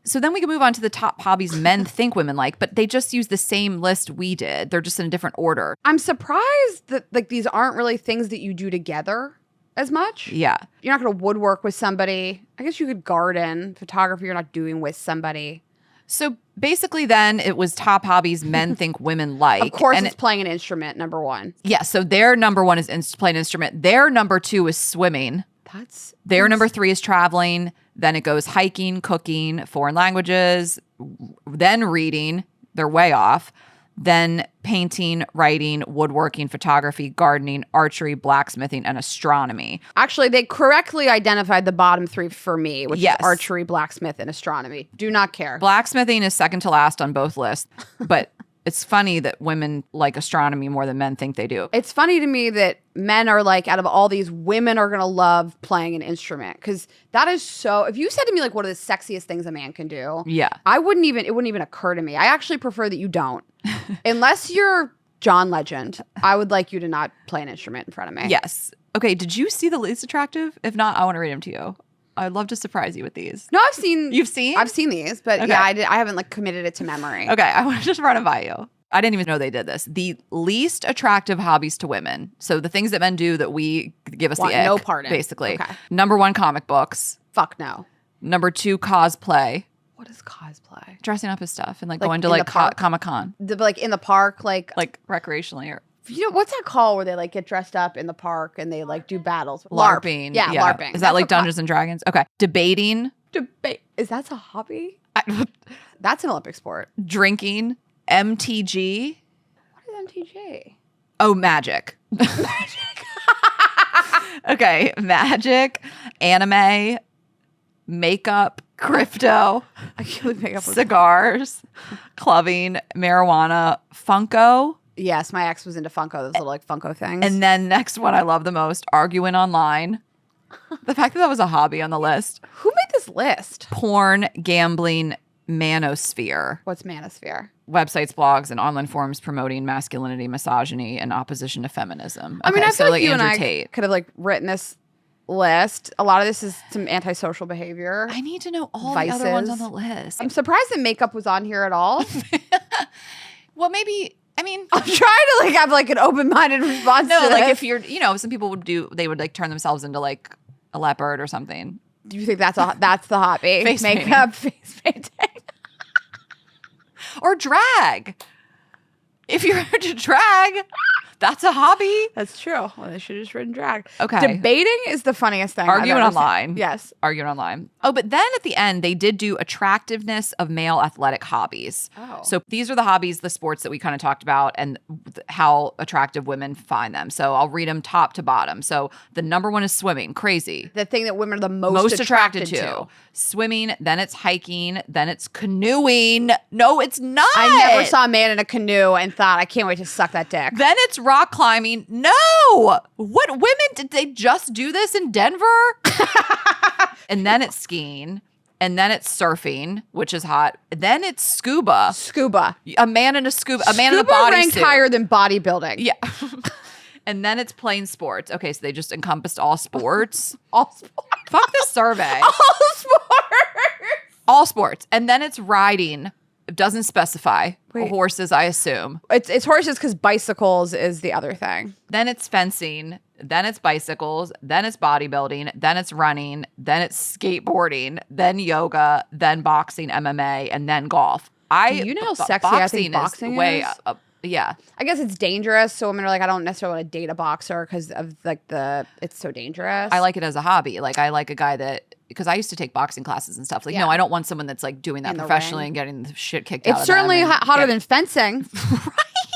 [SPEAKER 2] So then we can move on to the top hobbies men think women like, but they just use the same list we did. They're just in a different order.
[SPEAKER 3] I'm surprised that like these aren't really things that you do together as much.
[SPEAKER 2] Yeah.
[SPEAKER 3] You're not going to woodwork with somebody. I guess you could garden. Photography you're not doing with somebody.
[SPEAKER 2] So basically then it was top hobbies men think women like.
[SPEAKER 3] Of course, it's playing an instrument, number one.
[SPEAKER 2] Yeah, so their number one is playing an instrument. Their number two is swimming. Their number three is traveling. Then it goes hiking, cooking, foreign languages, then reading. They're way off. Then painting, writing, woodworking, photography, gardening, archery, blacksmithing, and astronomy.
[SPEAKER 3] Actually, they correctly identified the bottom three for me, which is archery, blacksmith, and astronomy. Do not care.
[SPEAKER 2] Blacksmithing is second to last on both lists, but it's funny that women like astronomy more than men think they do.
[SPEAKER 3] It's funny to me that men are like, out of all these, women are going to love playing an instrument. Because that is so, if you said to me like, what are the sexiest things a man can do?
[SPEAKER 2] Yeah.
[SPEAKER 3] It wouldn't even occur to me. I actually prefer that you don't. Unless you're John Legend, I would like you to not play an instrument in front of me.
[SPEAKER 2] Yes. Okay, did you see the least attractive? If not, I want to read them to you. I'd love to surprise you with these.
[SPEAKER 3] No, I've seen.
[SPEAKER 2] You've seen?
[SPEAKER 3] I've seen these, but yeah, I haven't like committed it to memory.
[SPEAKER 2] Okay, I want to just run them by you. I didn't even know they did this. The least attractive hobbies to women. So the things that men do that we give us the ick,
[SPEAKER 3] no part in.
[SPEAKER 2] basically.
[SPEAKER 3] Okay.
[SPEAKER 2] Number one, comic books.
[SPEAKER 3] Fuck no.
[SPEAKER 2] Number two, cosplay.
[SPEAKER 3] What is cosplay?
[SPEAKER 2] Dressing up as stuff and like
[SPEAKER 3] Like
[SPEAKER 2] going to
[SPEAKER 3] in
[SPEAKER 2] like
[SPEAKER 3] the park?
[SPEAKER 2] Comic-Con.
[SPEAKER 3] Like in the park, like
[SPEAKER 2] Recreationally or
[SPEAKER 3] what's that called where they like get dressed up in the park and they like do battles?
[SPEAKER 2] LARPing.
[SPEAKER 3] Yeah, LARPing.
[SPEAKER 2] Is that like Dungeons and Dragons? Okay. Debating.
[SPEAKER 3] Debate? Is that a hobby? That's an Olympic sport.
[SPEAKER 2] Drinking. MTG.
[SPEAKER 3] What is MTG?
[SPEAKER 2] Oh, magic. Okay. Magic, anime, makeup, crypto,
[SPEAKER 3] I can't believe makeup was
[SPEAKER 2] cigars, clubbing, marijuana, Funko.
[SPEAKER 3] Yes, my ex was into Funko, those little like Funko things.
[SPEAKER 2] And then next one I love the most, arguing online. The fact that was a hobby on the list.
[SPEAKER 3] Who made this list?
[SPEAKER 2] Porn, gambling, manosphere.
[SPEAKER 3] What's manosphere?
[SPEAKER 2] Websites, blogs, and online forums promoting masculinity, misogyny, and opposition to feminism.
[SPEAKER 3] I mean, I feel like you
[SPEAKER 2] Andrew
[SPEAKER 3] and I
[SPEAKER 2] Tate.
[SPEAKER 3] could have like written this list. A lot of this is some antisocial behavior.
[SPEAKER 2] I need to know all the other ones on
[SPEAKER 3] Vices.
[SPEAKER 2] the list.
[SPEAKER 3] I'm surprised that makeup was on here at all.
[SPEAKER 2] Well, maybe, I mean,
[SPEAKER 3] I'm trying to like have like an open-minded response
[SPEAKER 2] no,
[SPEAKER 3] to
[SPEAKER 2] like
[SPEAKER 3] this.
[SPEAKER 2] if you're, some people they would like turn themselves into like a leopard or something.
[SPEAKER 3] Do you think that's the hobby?
[SPEAKER 2] Face
[SPEAKER 3] makeup, face painting.
[SPEAKER 2] Or drag. If you're into drag, that's a hobby.
[SPEAKER 3] That's true. Well, they should have just written drag.
[SPEAKER 2] Okay.
[SPEAKER 3] Debating is the funniest thing. I've
[SPEAKER 2] Arguing
[SPEAKER 3] ever seen.
[SPEAKER 2] online.
[SPEAKER 3] Yes.
[SPEAKER 2] Arguing online. Oh, but then at the end, they did do attractiveness of male athletic hobbies.
[SPEAKER 3] Oh.
[SPEAKER 2] So these are the hobbies, the sports that we kind of talked about and how attractive women find them. So I'll read them top to bottom. So the number one is swimming. Crazy.
[SPEAKER 3] The thing that women are the most
[SPEAKER 2] attracted to. Swimming, then it's hiking, then it's canoeing. No, it's not.
[SPEAKER 3] I never saw a man in a canoe and thought, I can't wait to suck that dick.
[SPEAKER 2] Then it's rock climbing. No. What women did they just do this in Denver? And then it's skiing. And then it's surfing, which is hot. Then it's scuba.
[SPEAKER 3] Scuba.
[SPEAKER 2] A man in a scuba. A man in a
[SPEAKER 3] Scuba
[SPEAKER 2] bodysuit.
[SPEAKER 3] ranked higher than bodybuilding.
[SPEAKER 2] Yeah. And then it's playing sports. Okay, so they just encompassed all sports.
[SPEAKER 3] All sports.
[SPEAKER 2] Fuck this survey.
[SPEAKER 3] All sports.
[SPEAKER 2] All sports. And then it's riding. It doesn't specify.
[SPEAKER 3] Wait.
[SPEAKER 2] Horses, I assume.
[SPEAKER 3] It's horses because bicycles is the other thing.
[SPEAKER 2] Then it's fencing. Then it's bicycles. Then it's bodybuilding. Then it's running. Then it's skateboarding. Then yoga. Then boxing, MMA, and then golf.
[SPEAKER 3] Do you know how sexy I think boxing
[SPEAKER 2] way
[SPEAKER 3] is?
[SPEAKER 2] up. Yeah.
[SPEAKER 3] I guess it's dangerous. So women are like, I don't necessarily want to date a boxer because of like it's so dangerous.
[SPEAKER 2] I like it as a hobby. Like I like a guy that, because I used to take boxing classes and stuff. Like,
[SPEAKER 3] Yeah.
[SPEAKER 2] no, I don't want someone that's like doing that
[SPEAKER 3] In the
[SPEAKER 2] professionally
[SPEAKER 3] ring.
[SPEAKER 2] and getting the shit kicked out
[SPEAKER 3] It's
[SPEAKER 2] of them
[SPEAKER 3] certainly
[SPEAKER 2] and
[SPEAKER 3] hotter
[SPEAKER 2] get-
[SPEAKER 3] than fencing.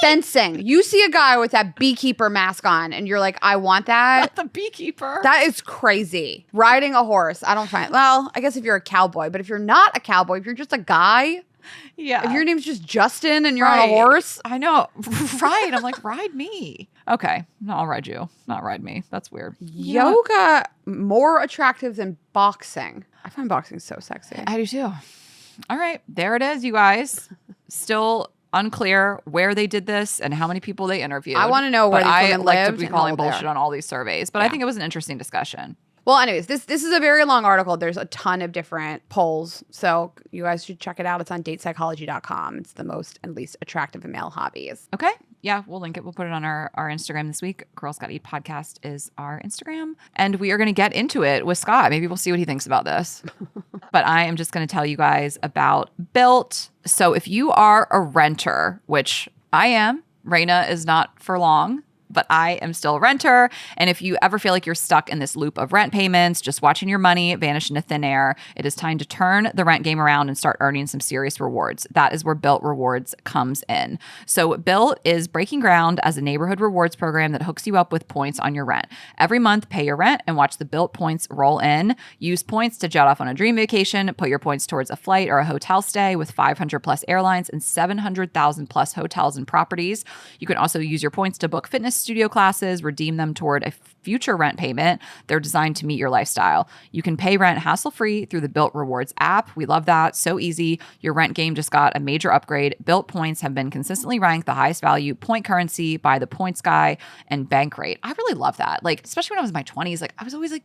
[SPEAKER 3] Fencing. You see a guy with that beekeeper mask on and you're like, I want that.
[SPEAKER 2] the beekeeper.
[SPEAKER 3] That is crazy. Riding a horse. I don't find, well, I guess if you're a cowboy, but if you're not a cowboy, if you're just a guy,
[SPEAKER 2] yeah.
[SPEAKER 3] if your name's just Justin and you're on a
[SPEAKER 2] Right.
[SPEAKER 3] horse.
[SPEAKER 2] I know. Right. I'm like, ride me. Okay. No, I'll ride you. Not ride me. That's weird.
[SPEAKER 3] Yoga more attractive than boxing. I find boxing so sexy.
[SPEAKER 2] I do too. All right. There it is, you guys. Still unclear where they did this and how many people they interviewed.
[SPEAKER 3] I want to know where
[SPEAKER 2] But
[SPEAKER 3] these
[SPEAKER 2] I
[SPEAKER 3] women
[SPEAKER 2] like to
[SPEAKER 3] lived
[SPEAKER 2] be
[SPEAKER 3] and
[SPEAKER 2] calling
[SPEAKER 3] how old they
[SPEAKER 2] bullshit
[SPEAKER 3] are.
[SPEAKER 2] on all these surveys, but I
[SPEAKER 3] Yeah.
[SPEAKER 2] think it was an interesting discussion.
[SPEAKER 3] Well, anyways, this is a very long article. There's a ton of different polls. So you guys should check it out. It's on datepsychology.com. It's the most and least attractive male hobbies.
[SPEAKER 2] Okay. Yeah, we'll link it. We'll put it on our Instagram this week. Girls Gotta Eat Podcast is our Instagram. And we are going to get into it with Scott. Maybe we'll see what he thinks about this. But I am just going to tell you guys about Built. So if you are a renter, which I am, Raina is not for long, but I am still a renter. And if you ever feel like you're stuck in this loop of rent payments, just watching your money vanish into thin air, it is time to turn the rent game around and start earning some serious rewards. That is where Built Rewards comes in. So Built is breaking ground as a neighborhood rewards program that hooks you up with points on your rent. Every month, pay your rent and watch the Built points roll in. Use points to jet off on a dream vacation, put your points towards a flight or a hotel stay with 500 plus airlines and 700,000 plus hotels and properties. You can also use your points to book fitness studio classes, redeem them toward a future rent payment. They're designed to meet your lifestyle. You can pay rent hassle-free through the Built Rewards app. We love that. So easy. Your rent game just got a major upgrade. Built points have been consistently ranked the highest value point currency by the Points Guy and Bankrate. I really love that. Like, especially when I was in my 20s, like I was always like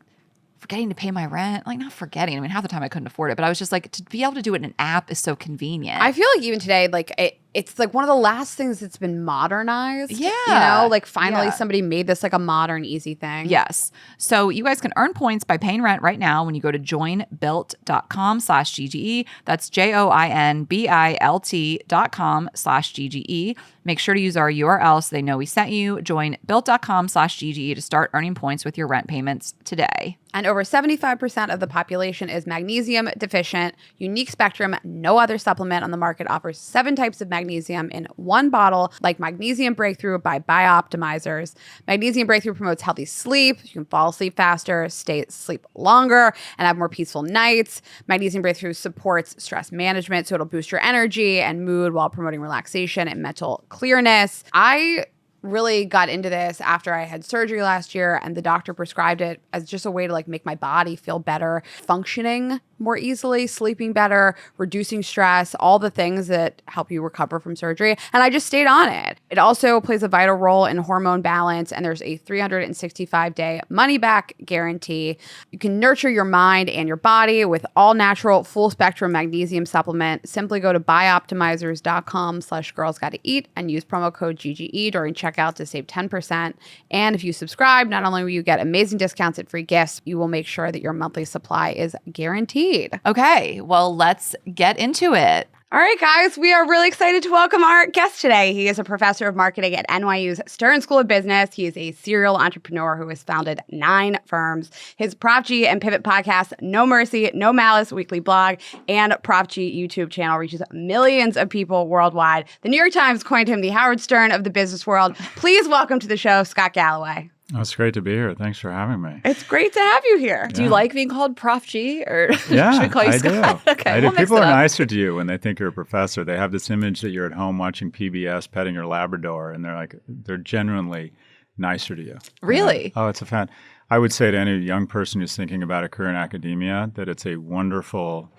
[SPEAKER 2] forgetting to pay my rent. Like, not forgetting. I mean, half the time I couldn't afford it, but I was just like, to be able to do it in an app is so convenient.
[SPEAKER 3] I feel like even today, like it's like one of the last things that's been modernized.
[SPEAKER 2] Yeah.
[SPEAKER 3] You know, like finally
[SPEAKER 2] Yeah.
[SPEAKER 3] somebody made this like a modern, easy thing.
[SPEAKER 2] Yes. So you guys can earn points by paying rent right now when you go to joinbuilt.com/GGE. That's joinbilt.com/GGE. Make sure to use our URL so they know we sent you. Joinbuilt.com/GGE to start earning points with your rent payments today.
[SPEAKER 3] And over 75% of the population is magnesium deficient. Unique Spectrum, no other supplement on the market, offers 7 types of magnesium in one bottle, like Magnesium Breakthrough by BioOptimizers. Magnesium Breakthrough promotes healthy sleep. You can fall asleep faster, stay asleep longer, and have more peaceful nights. Magnesium Breakthrough supports stress management, so it'll boost your energy and mood while promoting relaxation and mental clearness. I really got into this after I had surgery last year, and the doctor prescribed it as just a way to like make my body feel better, functioning more easily, sleeping better, reducing stress, all the things that help you recover from surgery. And I just stayed on it. It also plays a vital role in hormone balance, and there's a 365-day money-back guarantee. You can nurture your mind and your body with all natural, full-spectrum magnesium supplement. Simply go to biooptimizers.com/girlsgottaeat and use promo code GGE during checkout to save 10%. And if you subscribe, not only will you get amazing discounts and free gifts, you will make sure that your monthly supply is guaranteed.
[SPEAKER 2] Okay, well, let's get into it.
[SPEAKER 3] All right, guys, we are really excited to welcome our guest today. He is a professor of marketing at NYU's Stern School of Business. He is a serial entrepreneur who has founded 9 firms. His Prop G and Pivot podcast, No Mercy, No Malice weekly blog, and Prop G YouTube channel reaches millions of people worldwide. The New York Times coined him the Howard Stern of the business world. Please welcome to the show, Scott Galloway.
[SPEAKER 1] Oh, it's great to be here. Thanks for having me.
[SPEAKER 3] It's great to have you here.
[SPEAKER 2] Do you like being called Prof G, or
[SPEAKER 1] Yeah,
[SPEAKER 2] should we call you
[SPEAKER 1] I
[SPEAKER 2] Scott?
[SPEAKER 1] do.
[SPEAKER 2] Okay,
[SPEAKER 1] I do.
[SPEAKER 2] we'll mix
[SPEAKER 1] People
[SPEAKER 2] it
[SPEAKER 1] are
[SPEAKER 2] up.
[SPEAKER 1] nicer to you when they think you're a professor. They have this image that you're at home watching PBS, petting your Labrador, and they're genuinely nicer to you.
[SPEAKER 2] Really?
[SPEAKER 1] Oh, it's a fan. I would say to any young person who's thinking about a career in academia that it's a wonderful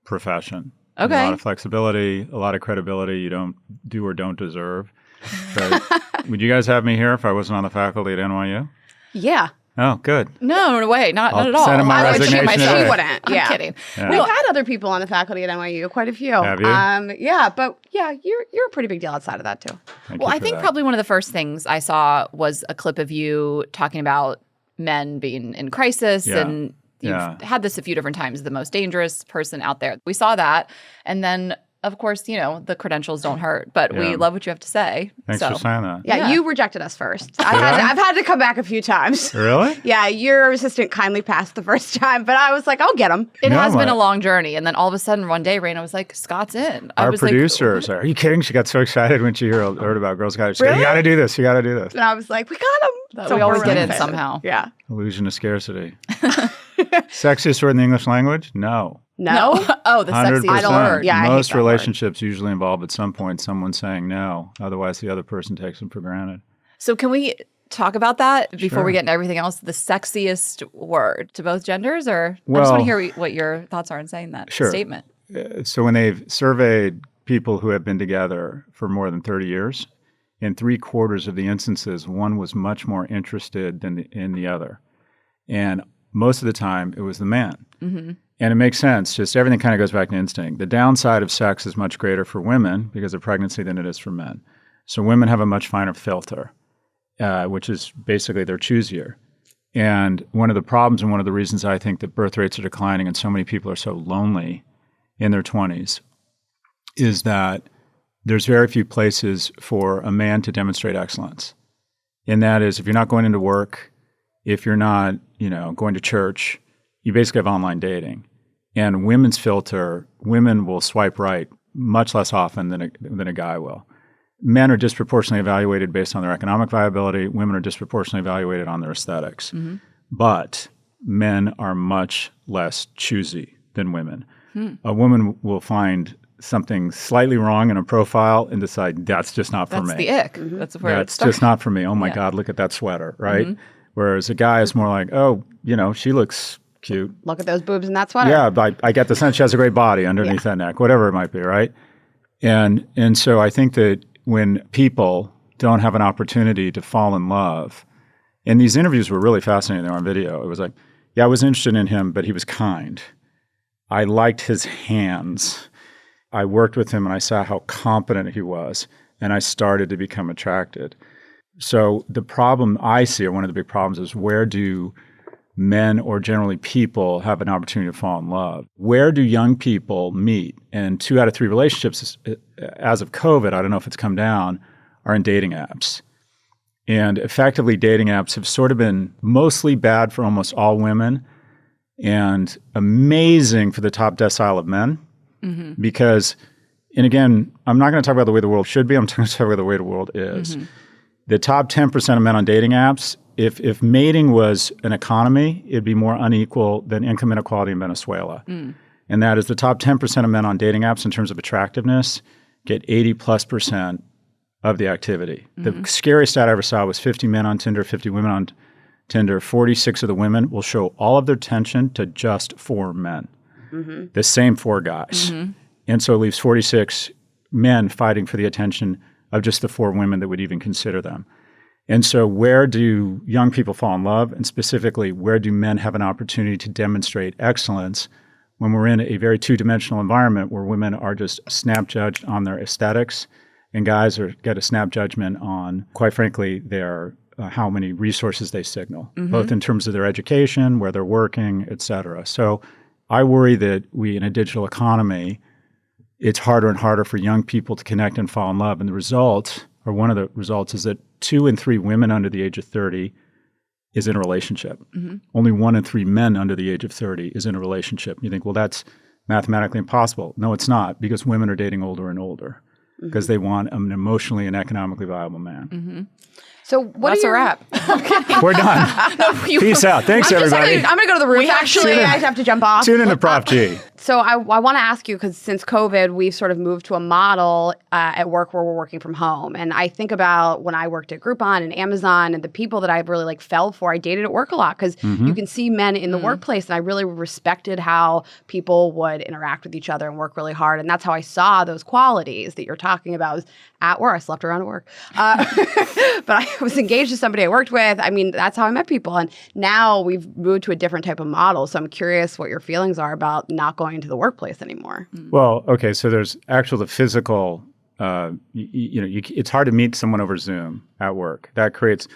[SPEAKER 1] profession.
[SPEAKER 2] Okay.
[SPEAKER 1] A lot of flexibility, a lot of credibility you don't do or don't deserve. But would you guys have me here if I wasn't on the faculty at NYU?
[SPEAKER 3] Yeah.
[SPEAKER 1] Oh, good.
[SPEAKER 2] No way, not
[SPEAKER 1] I'll
[SPEAKER 2] at all.
[SPEAKER 1] send in my
[SPEAKER 2] I would
[SPEAKER 1] resignation
[SPEAKER 2] shoot myself.
[SPEAKER 1] today.
[SPEAKER 3] She wouldn't.
[SPEAKER 2] I'm
[SPEAKER 3] Yeah.
[SPEAKER 2] kidding.
[SPEAKER 1] Yeah.
[SPEAKER 3] We've had other people on the faculty at NYU, quite a few.
[SPEAKER 1] Have you?
[SPEAKER 3] Yeah, but yeah, you're a pretty big deal outside of that too.
[SPEAKER 1] Thank
[SPEAKER 2] Well,
[SPEAKER 1] you
[SPEAKER 2] I
[SPEAKER 1] for
[SPEAKER 2] think
[SPEAKER 1] that.
[SPEAKER 2] probably one of the first things I saw was a clip of you talking about men being in crisis,
[SPEAKER 1] Yeah.
[SPEAKER 2] and you've
[SPEAKER 1] Yeah.
[SPEAKER 2] had this a few different times, the most dangerous person out there. We saw that. And then, of course, the credentials don't hurt, but we
[SPEAKER 1] Yeah.
[SPEAKER 2] love what you have to say.
[SPEAKER 1] Thanks for saying that.
[SPEAKER 3] Yeah,
[SPEAKER 2] Yeah.
[SPEAKER 3] you rejected us first. I've had to come back a few times.
[SPEAKER 1] Really?
[SPEAKER 3] Yeah, your assistant kindly passed the first time, but I was like, I'll get him.
[SPEAKER 2] It
[SPEAKER 1] No,
[SPEAKER 2] has been
[SPEAKER 1] my-
[SPEAKER 2] a long journey. And then all of a sudden, one day, Raina was like, Scott's in. I
[SPEAKER 1] Our
[SPEAKER 2] was
[SPEAKER 1] producer said, are you kidding? She got so excited when she heard about Girls Guide. She said,
[SPEAKER 3] Really?
[SPEAKER 1] you got to do this. You got to do this.
[SPEAKER 3] And I was like, we got him.
[SPEAKER 2] Like, we always
[SPEAKER 3] we're
[SPEAKER 2] get
[SPEAKER 3] really
[SPEAKER 2] in
[SPEAKER 3] excited.
[SPEAKER 2] somehow.
[SPEAKER 3] Yeah.
[SPEAKER 1] Illusion of scarcity. Sexiest word in the English language? No.
[SPEAKER 3] No?
[SPEAKER 2] Oh, the
[SPEAKER 1] 100%.
[SPEAKER 2] sexiest word.
[SPEAKER 3] Yeah, I hate
[SPEAKER 1] Most
[SPEAKER 3] that word.
[SPEAKER 1] relationships usually involve at some point someone saying no. Otherwise, the other person takes them for granted.
[SPEAKER 2] So can we talk about that before we
[SPEAKER 1] Sure.
[SPEAKER 2] get into everything else? The sexiest word to both genders? Or I just
[SPEAKER 1] Well-
[SPEAKER 2] want to hear what your thoughts are in saying that
[SPEAKER 1] Sure.
[SPEAKER 2] statement.
[SPEAKER 1] So when they've surveyed people who have been together for more than 30 years, in 3/4 of the instances, one was much more interested than in the other. And most of the time, it was the man.
[SPEAKER 2] Mm-hmm.
[SPEAKER 1] And it makes sense. Just everything kind of goes back to instinct. The downside of sex is much greater for women because of pregnancy than it is for men. So women have a much finer filter, which is basically they're choosier. And one of the problems and one of the reasons I think that birth rates are declining and so many people are so lonely in their 20s is that there's very few places for a man to demonstrate excellence. And that is if you're not going into work, if you're not, going to church, you basically have online dating. And women's filter, women will swipe right much less often than a guy will. Men are disproportionately evaluated based on their economic viability. Women are disproportionately evaluated on their aesthetics.
[SPEAKER 2] Mm-hmm.
[SPEAKER 1] But men are much less choosy than women. A woman will find something slightly wrong in a profile and decide that's just not for
[SPEAKER 2] That's
[SPEAKER 1] me.
[SPEAKER 2] the ick. That's where it
[SPEAKER 1] That's
[SPEAKER 2] starts.
[SPEAKER 1] just not for me. Oh my
[SPEAKER 2] Yeah.
[SPEAKER 1] God, look at that sweater, right? Whereas a guy is more like, oh, she looks cute.
[SPEAKER 3] Look at those boobs in that sweater.
[SPEAKER 1] Yeah, but I get the sense she has a great body underneath that neck, whatever it might be, right? And so I think that when people don't have an opportunity to fall in love, and these interviews were really fascinating. They were on video. It was like, yeah, I was interested in him, but he was kind. I liked his hands. I worked with him and I saw how competent he was, and I started to become attracted. So the problem I see, or one of the big problems, is where do men or generally people have an opportunity to fall in love? Where do young people meet? And 2 out of 3 relationships, as of COVID, I don't know if it's come down, are in dating apps. And effectively, dating apps have sort of been mostly bad for almost all women and amazing for the top decile of men. Because, and again, I'm not going to talk about the way the world should be. I'm going to talk about the way the world is. The top 10% of men on dating apps, if mating was an economy, it'd be more unequal than income inequality in Venezuela. And that is the top 10% of men on dating apps in terms of attractiveness get 80+% of the activity. The scariest stat I ever saw was 50 men on Tinder, 50 women on Tinder. 46 of the women will show all of their attention to just 4 men, the same 4 guys. And so it leaves 46 men fighting for the attention of just the 4 women that would even consider them. And so where do young people fall in love? And specifically, where do men have an opportunity to demonstrate excellence when we're in a very two-dimensional environment where women are just snap judged on their aesthetics and guys get a snap judgment on, quite frankly, their how many resources they signal, both in terms of their education, where they're working, et cetera. So I worry that we, in a digital economy, it's harder and harder for young people to connect and fall in love. And the result, or one of the results, is that 2 in 3 women under the age of 30 is in a relationship. Only 1 in 3 men under the age of 30 is in a relationship. You think, well, that's mathematically impossible. No, it's not, because women are dating older and older because they want an emotionally and economically viable man.
[SPEAKER 3] So what's a wrap?
[SPEAKER 1] We're done. Peace out. Thanks, everybody.
[SPEAKER 3] I'm going to go to the roof. Actually, I have to jump off.
[SPEAKER 1] Tune in to Prof G.
[SPEAKER 3] So I want to ask you, because since COVID, we've sort of moved to a model at work where we're working from home. And I think about when I worked at Groupon and Amazon and the people that I really like fell for, I dated at work a lot because you can see men in the workplace. And I really respected how people would interact with each other and work really hard. And that's how I saw those qualities that you're talking about. I was at work. I slept around at work. But I was engaged to somebody I worked with. I mean, that's how I met people. And now we've moved to a different type of model. So I'm curious what your feelings are about not going to the workplace anymore.
[SPEAKER 1] Well, okay, so there's the physical, it's hard to meet someone over Zoom at work. That creates,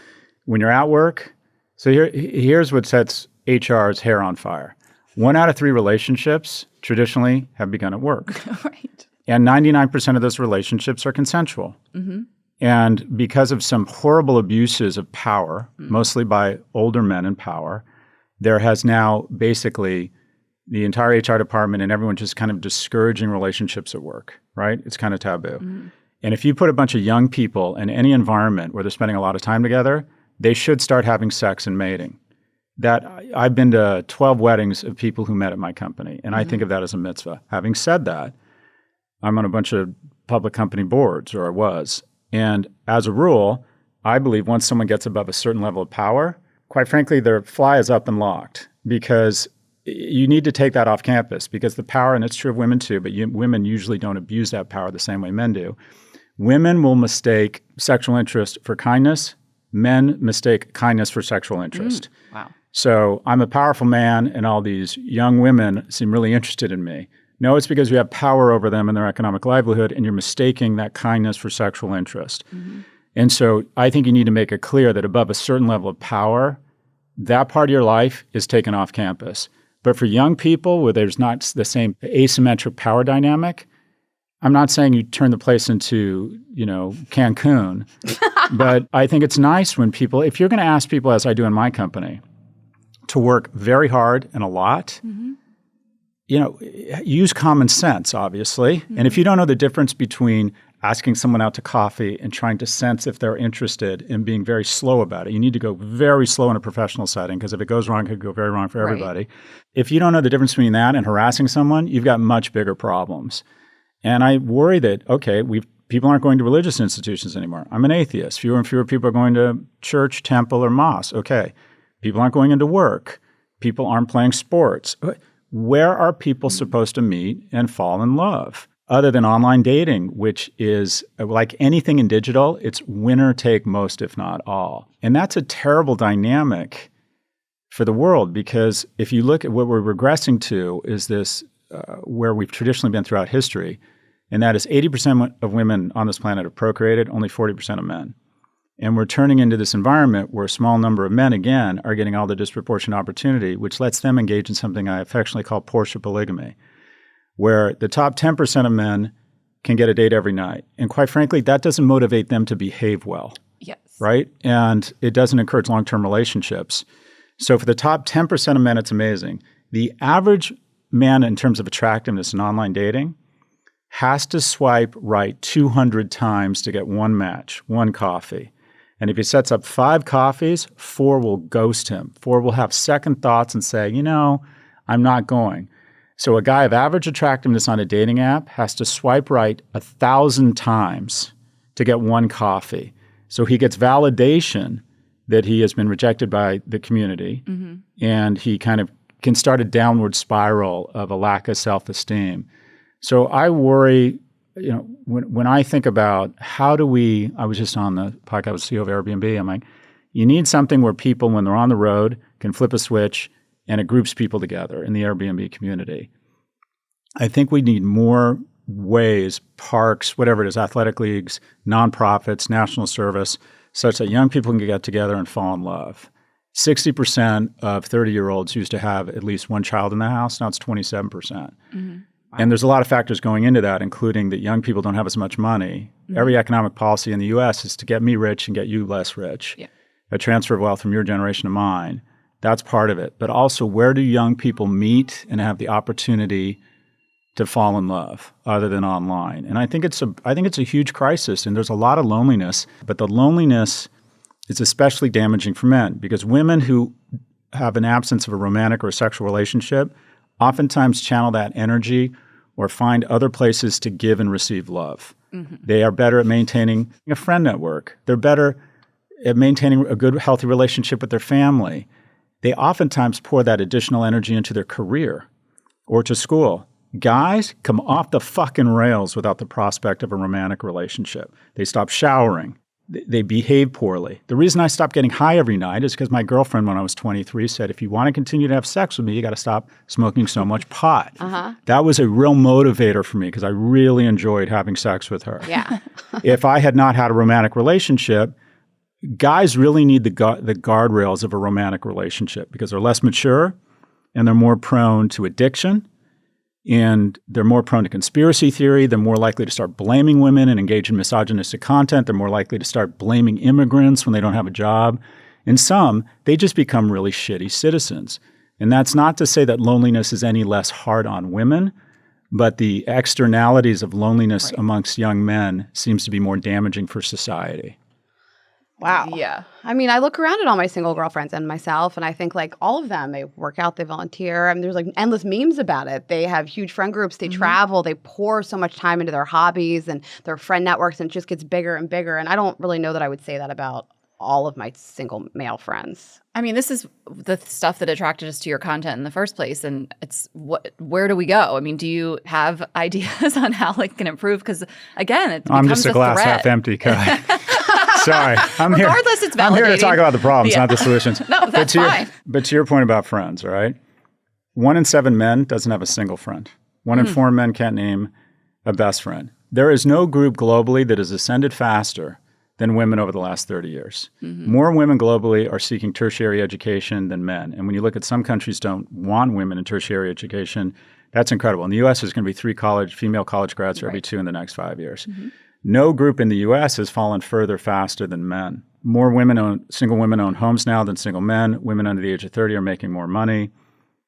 [SPEAKER 1] when you're at work, so here's what sets HR's hair on fire. 1 out of 3 relationships traditionally have begun at work.
[SPEAKER 2] Right.
[SPEAKER 1] And 99% of those relationships are consensual. And because of some horrible abuses of power, mostly by older men in power, there has now basically the entire HR department and everyone just kind of discouraging relationships at work, right? It's kind of taboo. And if you put a bunch of young people in any environment where they're spending a lot of time together, they should start having sex and mating. That I've been to 12 weddings of people who met at my company, and I think of that as a mitzvah. Having said that, I'm on a bunch of public company boards, or I was. And as a rule, I believe once someone gets above a certain level of power, quite frankly, their fly is up and locked, because you need to take that off campus, because the power, and it's true of women too, but women usually don't abuse that power the same way men do. Women will mistake sexual interest for kindness. Men mistake kindness for sexual interest.
[SPEAKER 2] Wow.
[SPEAKER 1] So I'm a powerful man, and all these young women seem really interested in me. No, it's because you have power over them and their economic livelihood, and you're mistaking that kindness for sexual interest. And so I think you need to make it clear that above a certain level of power, that part of your life is taken off campus. But for young people where there's not the same asymmetric power dynamic, I'm not saying you turn the place into, Cancun, but I think it's nice when people, if you're going to ask people, as I do in my company, to work very hard and a lot, use common sense, obviously. And if you don't know the difference between asking someone out to coffee and trying to sense if they're interested and being very slow about it, you need to go very slow in a professional setting, because if it goes wrong, it could go very wrong for everybody. Right. If you don't know the difference between that and harassing someone, you've got much bigger problems. And I worry that, people aren't going to religious institutions anymore. I'm an atheist. Fewer and fewer people are going to church, temple, or mosque. Okay. People aren't going into work. People aren't playing sports. Where are people supposed to meet and fall in love? Other than online dating, which is like anything in digital, it's winner take most, if not all. And that's a terrible dynamic for the world, because if you look at what we're regressing to is this, where we've traditionally been throughout history, And that is 80% of women on this planet have procreated, only 40% of men. And we're turning into this environment where a small number of men, again, are getting all the disproportionate opportunity, which lets them engage in something I affectionately call Porsche polygamy, where the top 10% of men can get a date every night. And quite frankly, that doesn't motivate them to behave well.
[SPEAKER 2] Yes.
[SPEAKER 1] Right? And it doesn't encourage long-term relationships. So for the top 10% of men, it's amazing. The average man in terms of attractiveness in online dating has to swipe right 200 times to get one match, one coffee. And if he sets up 5 coffees, 4 will ghost him. 4 will have second thoughts and say, I'm not going. So a guy of average attractiveness on a dating app has to swipe right 1,000 times to get one coffee. So he gets validation that he has been rejected by the community, and he kind of can start a downward spiral of a lack of self-esteem. So I worry, when I think about I was just on the podcast with CEO of Airbnb, I'm like, you need something where people, when they're on the road, can flip a switch and it groups people together in the Airbnb community. I think we need more ways, parks, whatever it is, athletic leagues, nonprofits, national service, such that young people can get together and fall in love. 60% of 30-year-olds used to have at least one child in the house. Now it's 27%. Mm-hmm. Wow. And there's a lot of factors going into that, including that young people don't have as much money. Mm-hmm. Every economic policy in the U.S. is to get me rich and get you less rich. Yeah. A transfer of wealth from your generation to mine. That's part of it. But also, where do young people meet and have the opportunity to fall in love other than online? And I think it's a huge crisis, and there's a lot of loneliness. But the loneliness is especially damaging for men, because women who have an absence of a romantic or a sexual relationship oftentimes channel that energy or find other places to give and receive love. Mm-hmm. They are better at maintaining a friend network. They're better at maintaining a good, healthy relationship with their family. They oftentimes pour that additional energy into their career or to school. Guys come off the fucking rails without the prospect of a romantic relationship. They stop showering. They behave poorly. The reason I stopped getting high every night is because my girlfriend, when I was 23, said, if you want to continue to have sex with me, you got to stop smoking so much pot. Uh-huh. That was a real motivator for me because I really enjoyed having sex with her.
[SPEAKER 3] Yeah.
[SPEAKER 1] If I had not had a romantic relationship, guys really need the guardrails of a romantic relationship because they're less mature and they're more prone to addiction. And they're more prone to conspiracy theory. They're more likely to start blaming women and engage in misogynistic content. They're more likely to start blaming immigrants when they don't have a job. And some, they just become really shitty citizens. And that's not to say that loneliness is any less hard on women, but the externalities of loneliness amongst young men seems to be more damaging for society.
[SPEAKER 3] Wow.
[SPEAKER 2] Yeah.
[SPEAKER 3] I mean, I look around at all my single girlfriends and myself, and I think like all of them, they work out, they volunteer. I mean, there's like endless memes about it. They have huge friend groups, they travel, they pour so much time into their hobbies and their friend networks, and it just gets bigger and bigger. And I don't really know that I would say that about all of my single male friends.
[SPEAKER 2] I mean, this is the stuff that attracted us to your content in the first place. And it's where do we go? I mean, do you have ideas on how it can improve? Because again, it becomes
[SPEAKER 1] I'm just a glass half empty guy. Sorry, I'm here.
[SPEAKER 2] Regardless, it's validating.
[SPEAKER 1] I'm here to talk about the problems, not the solutions.
[SPEAKER 2] No, that's fine.
[SPEAKER 1] But to your point about friends, all right? 1 in 7 men doesn't have a single friend. 1 in 4 men can't name a best friend. There is no group globally that has ascended faster than women over the last 30 years. Mm-hmm. More women globally are seeking tertiary education than men. And when you look at some countries don't want women in tertiary education, that's incredible. In the U.S., there's going to be 3 female college grads for every 2 in the next 5 years. Mm-hmm. No group in the U.S. has fallen further faster than men. More single women own homes now than single men. Women under the age of 30 are making more money.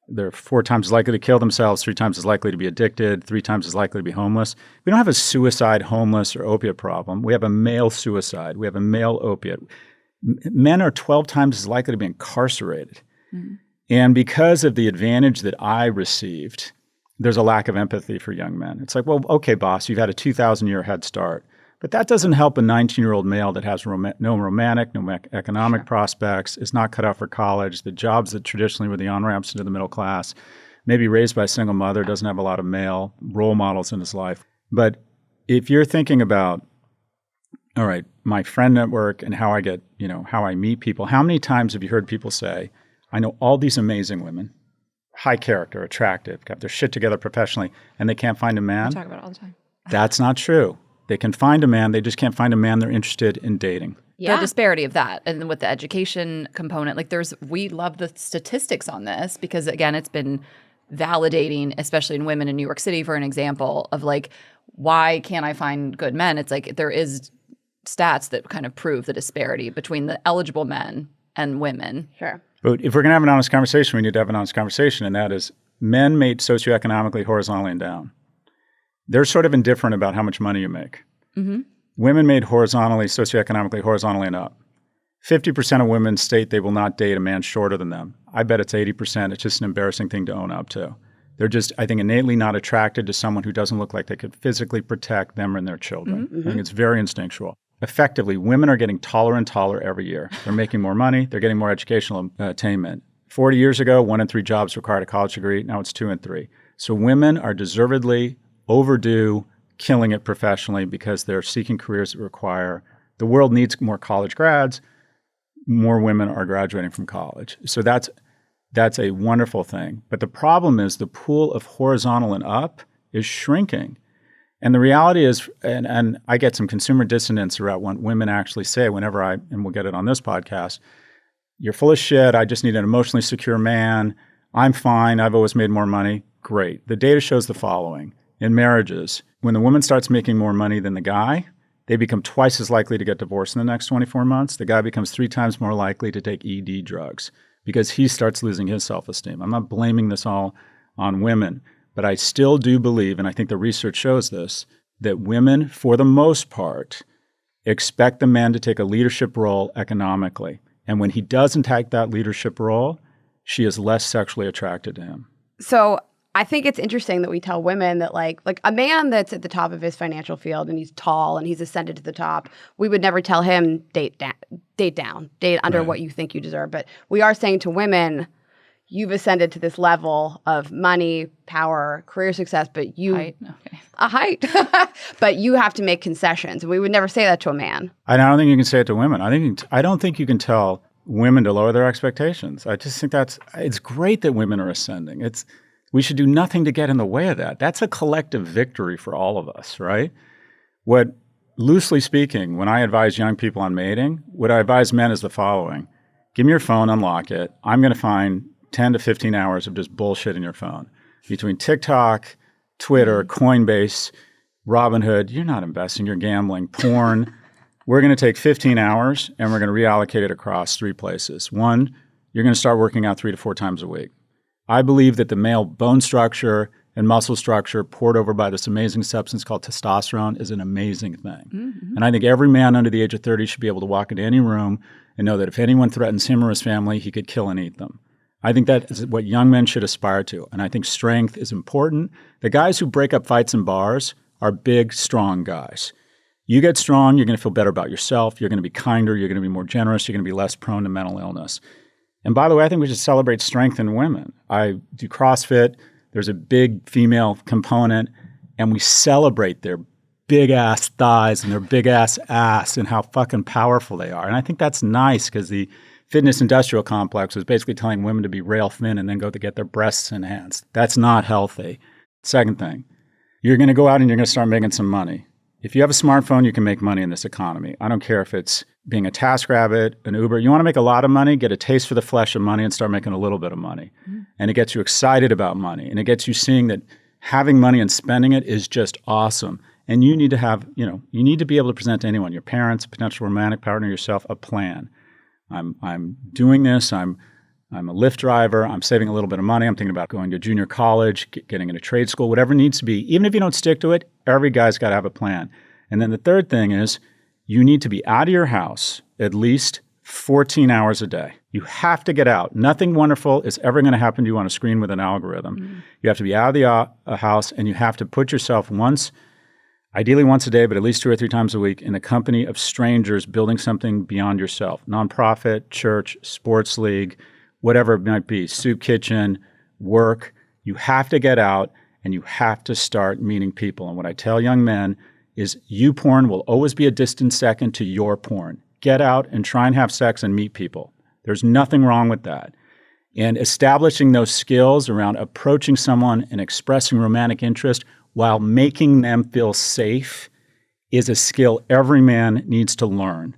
[SPEAKER 1] They're 4 times as likely to kill themselves, 3 times as likely to be addicted, 3 times as likely to be homeless. We don't have a suicide, homeless, or opiate problem. We have a male suicide. We have a male opiate. Men are 12 times as likely to be incarcerated. Mm-hmm. And because of the advantage that I received, there's a lack of empathy for young men. It's like, well, okay, boss, you've had a 2,000-year head start. But that doesn't help a 19-year-old male that has no romantic, no economic prospects, is not cut out for college, the jobs that traditionally were the on-ramps into the middle class, maybe raised by a single mother, doesn't have a lot of male role models in his life. But if you're thinking about, all right, my friend network and how I get, how I meet people, how many times have you heard people say, I know all these amazing women, high character, attractive, got their shit together professionally, and they can't find a man?
[SPEAKER 2] We talk about it all the time.
[SPEAKER 1] That's not true. They can find a man. They just can't find a man they're interested in dating.
[SPEAKER 4] The disparity of that, and with the education component, like we love the statistics on this because, again, it's been validating, especially in women in New York City, for an example of like, why can't I find good men? It's like there is stats that kind of prove the disparity between the eligible men and women.
[SPEAKER 3] Sure.
[SPEAKER 1] But if we're going to have an honest conversation, we need to have an honest conversation, and that is men mate socioeconomically, horizontally, and down. They're sort of indifferent about how much money you make.
[SPEAKER 4] Mm-hmm.
[SPEAKER 1] Women made horizontally, socioeconomically, horizontally, and up. 50% of women state they will not date a man shorter than them. I bet it's 80%. It's just an embarrassing thing to own up to. They're just, I think, innately not attracted to someone who doesn't look like they could physically protect them and their children.
[SPEAKER 4] Mm-hmm.
[SPEAKER 1] I think it's very instinctual. Effectively, women are getting taller and taller every year. They're making more money. They're getting more educational attainment. 40 years ago, 1 in 3 jobs required a college degree. Now it's 2 in 3. So women are deservedly overdue killing it professionally because they're seeking careers that require, the world needs more college grads. More women are graduating from college. So that's a wonderful thing. But the problem is the pool of horizontal and up is shrinking. And the reality is, and I get some consumer dissonance around what women actually say whenever and we'll get it on this podcast, you're full of shit, I just need an emotionally secure man, I'm fine, I've always made more money. Great. The data shows the following. In marriages, when the woman starts making more money than the guy, they become twice as likely to get divorced in the next 24 months. The guy becomes 3 times more likely to take ED drugs because he starts losing his self-esteem. I'm not blaming this all on women, but I still do believe, and I think the research shows this, that women, for the most part, expect the man to take a leadership role economically. And when he doesn't take that leadership role, she is less sexually attracted to him.
[SPEAKER 3] So I think it's interesting that we tell women that like a man that's at the top of his financial field and he's tall and he's ascended to the top, we would never tell him date down, date under what you think you deserve. But we are saying to women, you've ascended to this level of money, power, career success, but you height, but you have to make concessions. And we would never say that to a man.
[SPEAKER 1] I don't think you can say it to women. I don't think you can tell women to lower their expectations. I just think it's great that women are ascending. We should do nothing to get in the way of that. That's a collective victory for all of us, right? Loosely speaking, when I advise young people on mating, what I advise men is the following. Give me your phone, unlock it. I'm going to find 10 to 15 hours of just bullshit in your phone. Between TikTok, Twitter, Coinbase, Robinhood, you're not investing, you're gambling, porn. We're going to take 15 hours and we're going to reallocate it across 3 places. 1, you're going to start working out 3 to 4 times a week. I believe that the male bone structure and muscle structure poured over by this amazing substance called testosterone is an amazing thing. Mm-hmm. And I think every man under the age of 30 should be able to walk into any room and know that if anyone threatens him or his family, he could kill and eat them. I think that is what young men should aspire to. And I think strength is important. The guys who break up fights in bars are big, strong guys. You get strong, you're going to feel better about yourself. You're going to be kinder. You're going to be more generous. You're going to be less prone to mental illness. And by the way, I think we should celebrate strength in women. I do CrossFit. There's a big female component, and we celebrate their big-ass thighs and their big-ass ass and how fucking powerful they are. And I think that's nice because the fitness industrial complex was basically telling women to be rail thin and then go to get their breasts enhanced. That's not healthy. Second thing, you're going to go out and you're going to start making some money. If you have a smartphone, you can make money in this economy. I don't care if it's being a TaskRabbit, an Uber. You want to make a lot of money, get a taste for the flesh of money and start making a little bit of money. Mm-hmm. And it gets you excited about money. And it gets you seeing that having money and spending it is just awesome. And you need to have, you need to be able to present to anyone, your parents, potential romantic partner, yourself, a plan. I'm doing this. I'm a Lyft driver. I'm saving a little bit of money. I'm thinking about going to junior college, getting into trade school, whatever it needs to be. Even if you don't stick to it, every guy's got to have a plan. And then the third thing is you need to be out of your house at least 14 hours a day. You have to get out. Nothing wonderful is ever going to happen to you on a screen with an algorithm. Mm-hmm. You have to be out of the house, and you have to put yourself ideally once a day, but at least 2 or 3 times a week in the company of strangers building something beyond yourself. Nonprofit, church, sports league, whatever it might be, soup kitchen, work. You have to get out and you have to start meeting people. And what I tell young men is you porn will always be a distant second to your porn. Get out and try and have sex and meet people. There's nothing wrong with that. And establishing those skills around approaching someone and expressing romantic interest while making them feel safe is a skill every man needs to learn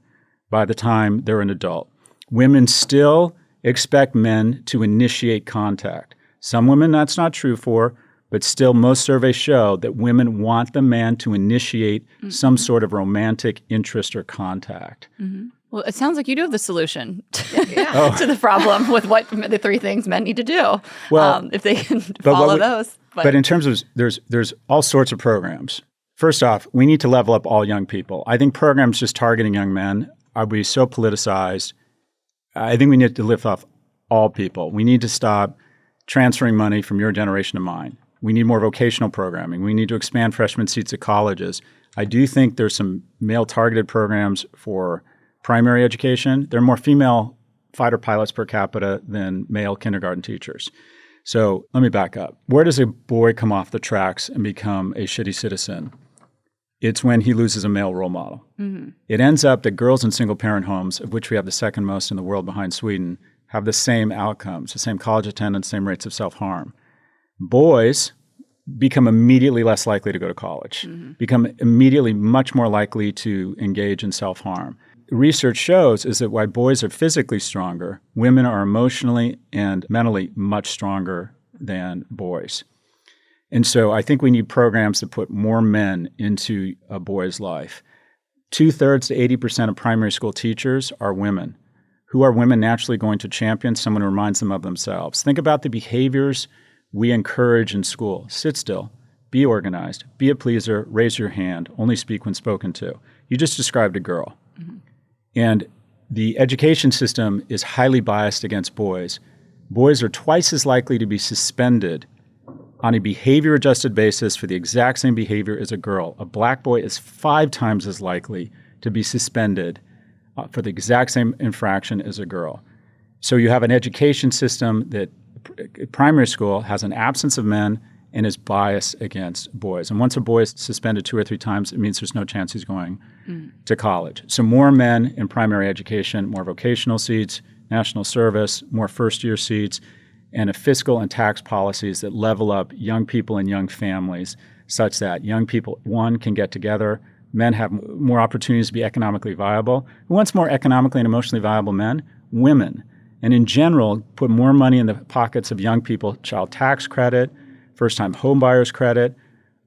[SPEAKER 1] by the time they're an adult. Women still expect men to initiate contact. Some women that's not true for, but still most surveys show that women want the man to initiate some sort of romantic interest or contact.
[SPEAKER 4] Well, it sounds like you do have the solution to the problem with what the 3 things men need to do.
[SPEAKER 1] Well,
[SPEAKER 4] if they can follow those.
[SPEAKER 1] But in terms of there's all sorts of programs. First off, we need to level up all young people. I think programs just targeting young men are be so politicized. I think we need to lift off all people. We need to stop transferring money from your generation to mine. We need more vocational programming. We need to expand freshman seats at colleges. I do think there's some male-targeted programs for primary education. There are more female fighter pilots per capita than male kindergarten teachers. So let me back up. Where does a boy come off the tracks and become a shitty citizen? It's when he loses a male role model. It ends up that girls in single-parent homes, of which we have the second most in the world behind Sweden, have the same outcomes, the same college attendance, same rates of self-harm. Boys become immediately less likely to go to college, become immediately much more likely to engage in self-harm. Research shows is that while boys are physically stronger, women are emotionally and mentally much stronger than boys. And so I think we need programs that put more men into a boy's life. 2/3 to 80% of primary school teachers are women. Who are women naturally going to champion? Someone who reminds them of themselves. Think about the behaviors we encourage in school. Sit still, be organized, be a pleaser, raise your hand, only speak when spoken to. You just described a girl. And the education system is highly biased against boys. Boys are twice as likely to be suspended on a behavior-adjusted basis for the exact same behavior as a girl. A black boy is 5 times as likely to be suspended for the exact same infraction as a girl. So you have an education system that primary school has an absence of men and is biased against boys. And once a boy is suspended 2 or 3 times, it means there's no chance he's going to college. So more men in primary education, more vocational seats, national service, more first-year seats, and a fiscal and tax policies that level up young people and young families such that young people, one, can get together, men have more opportunities to be economically viable. Who wants more economically and emotionally viable men? Women. And in general, put more money in the pockets of young people, child tax credit, first-time home buyers credit,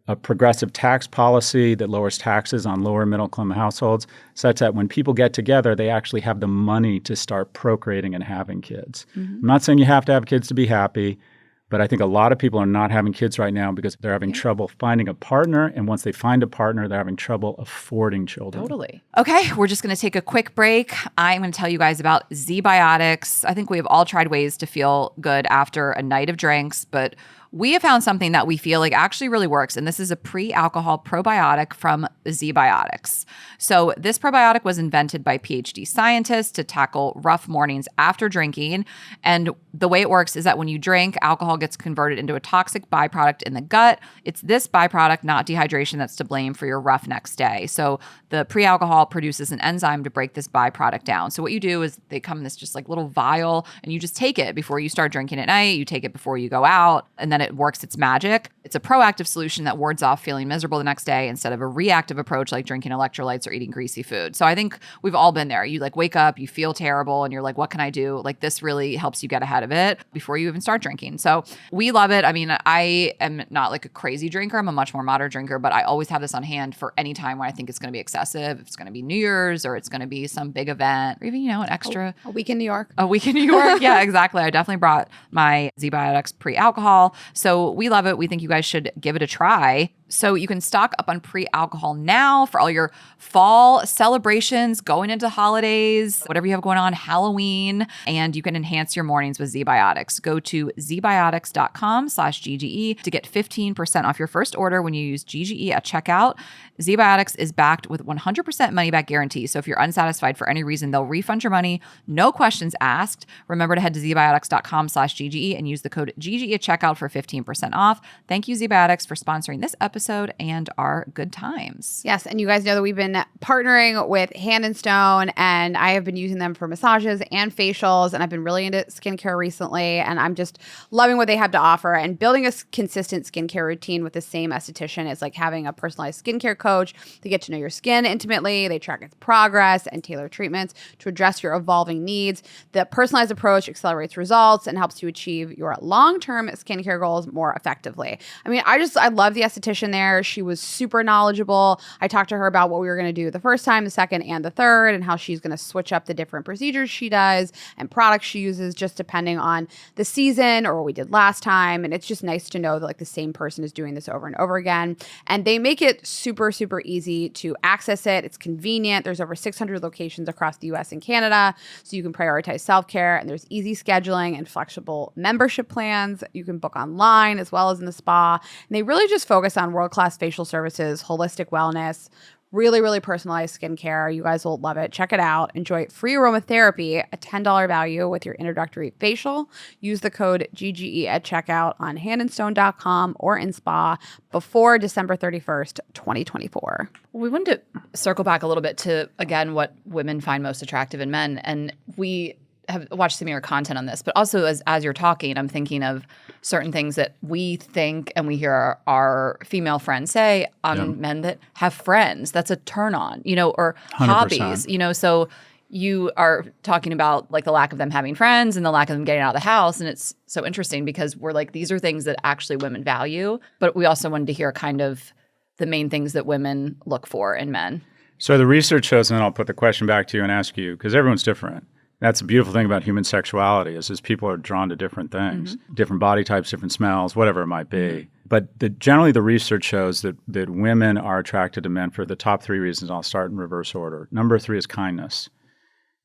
[SPEAKER 1] a progressive tax policy that lowers taxes on lower middle-income households, such that when people get together, they actually have the money to start procreating and having kids. I'm not saying you have to have kids to be happy, but I think a lot of people are not having kids right now because they're having trouble finding a partner. And once they find a partner, they're having trouble affording children.
[SPEAKER 4] Totally.
[SPEAKER 2] Okay, we're just going to take a quick break. I'm going to tell you guys about Zbiotics. I think we have all tried ways to feel good after a night of drinks, but we have found something that we feel like actually really works, and this is a pre-alcohol probiotic from Zbiotics. So this probiotic was invented by PhD scientists to tackle rough mornings after drinking, and the way it works is that when you drink, alcohol gets converted into a toxic byproduct in the gut. It's this byproduct, not dehydration, that's to blame for your rough next day. So the pre-alcohol produces an enzyme to break this byproduct down. So what you do is they come in this just like little vial, and you just take it before you start drinking at night. You take it before you go out, and then it works its magic. It's a proactive solution that wards off feeling miserable the next day instead of a reactive approach like drinking electrolytes or eating greasy food. So I think we've all been there. You like wake up, you feel terrible, and you're like, what can I do? Like this really helps you get ahead of it before you even start drinking. So we love it. I mean, I am not like a crazy drinker. I'm a much more moderate drinker, but I always have this on hand for any time when I think it's going to be excessive. If it's going to be New Year's or it's going to be some big event or even, an extra.
[SPEAKER 3] A week in New York.
[SPEAKER 2] A week in New York. Yeah, exactly. I definitely brought my Zbiotics pre-alcohol. So we love it. We think you guys should give it a try. So you can stock up on pre-alcohol now for all your fall celebrations, going into holidays, whatever you have going on, Halloween, and you can enhance your mornings with Zbiotics. Go to zbiotics.com/GGE to get 15% off your first order when you use GGE at checkout. Zbiotics is backed with 100% money-back guarantee. So if you're unsatisfied for any reason, they'll refund your money. No questions asked. Remember to head to zbiotics.com/GGE and use the code GGE at checkout for 15% off. Thank you, Zbiotics, for sponsoring this episode episode and our good times.
[SPEAKER 3] Yes, and you guys know that we've been partnering with Hand & Stone, and I have been using them for massages and facials, and I've been really into skincare recently, and I'm just loving what they have to offer. And building a consistent skincare routine with the same esthetician is like having a personalized skincare coach. They get to know your skin intimately, they track its progress and tailor treatments to address your evolving needs. The personalized approach accelerates results and helps you achieve your long-term skincare goals more effectively. I mean, I love the esthetician there. She was super knowledgeable. I talked to her about what we were going to do the first time, the second, and the third, and how she's going to switch up the different procedures she does and products she uses just depending on the season or what we did last time. And it's just nice to know that like the same person is doing this over and over again. And they make it super, super easy to access it. It's convenient. There's over 600 locations across the US and Canada, so you can prioritize self-care, and there's easy scheduling and flexible membership plans. You can book online as well as in the spa. And they really just focus on world-class facial services, holistic wellness, really, really personalized skincare. You guys will love it. Check it out. Enjoy free aromatherapy, a $10 value with your introductory facial. Use the code GGE at checkout on handandstone.com or in spa before December 31st, 2024.
[SPEAKER 4] We wanted to circle back a little bit to, again, what women find most attractive in men. And we have watched some of your content on this, but also as you're talking, I'm thinking of certain things that we think and we hear our female friends say on men that have friends. That's a turn on, or
[SPEAKER 1] 100%.
[SPEAKER 4] hobbies, so you are talking about like the lack of them having friends and the lack of them getting out of the house. And it's so interesting because we're like, these are things that actually women value, but we also wanted to hear kind of the main things that women look for in men.
[SPEAKER 1] So the research shows, and then I'll put the question back to you and ask you, because everyone's different. That's the beautiful thing about human sexuality is people are drawn to different things, different body types, different smells, whatever it might be. But generally the research shows that women are attracted to men for the top 3 reasons. I'll start in reverse order. Number 3 is kindness.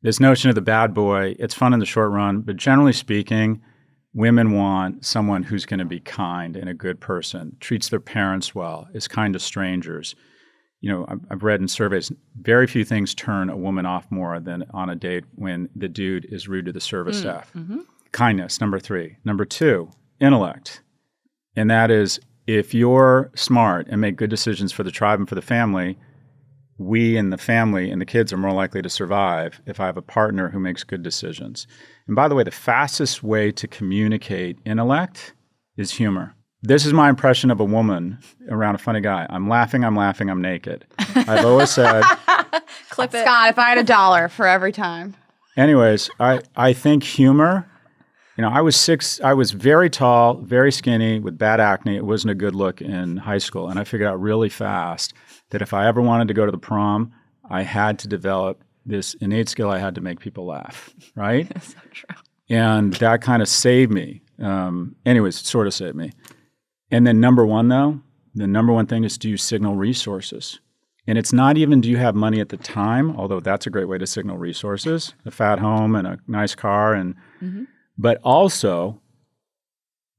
[SPEAKER 1] This notion of the bad boy, it's fun in the short run, but generally speaking, women want someone who's going to be kind and a good person, treats their parents well, is kind to strangers. I've read in surveys, very few things turn a woman off more than on a date when the dude is rude to the service staff. Kindness, number 3. Number 2, intellect. And that is, if you're smart and make good decisions for the tribe and for the family, we and the family and the kids are more likely to survive if I have a partner who makes good decisions. And by the way, the fastest way to communicate intellect is humor. This is my impression of a woman around a funny guy. I'm laughing, I'm naked. I've always said...
[SPEAKER 3] Clip it. Scott, if I had $1 for every time.
[SPEAKER 1] Anyways, I think humor... I was very tall, very skinny, with bad acne. It wasn't a good look in high school. And I figured out really fast that if I ever wanted to go to the prom, I had to develop this innate skill. I had to make people laugh, right?
[SPEAKER 4] That's so true.
[SPEAKER 1] And that kind of saved me. Anyways, it sort of saved me. And then number 1, though, the number 1 thing is, do you signal resources? And it's not even do you have money at the time, although that's a great way to signal resources, a fat home and a nice car. But also,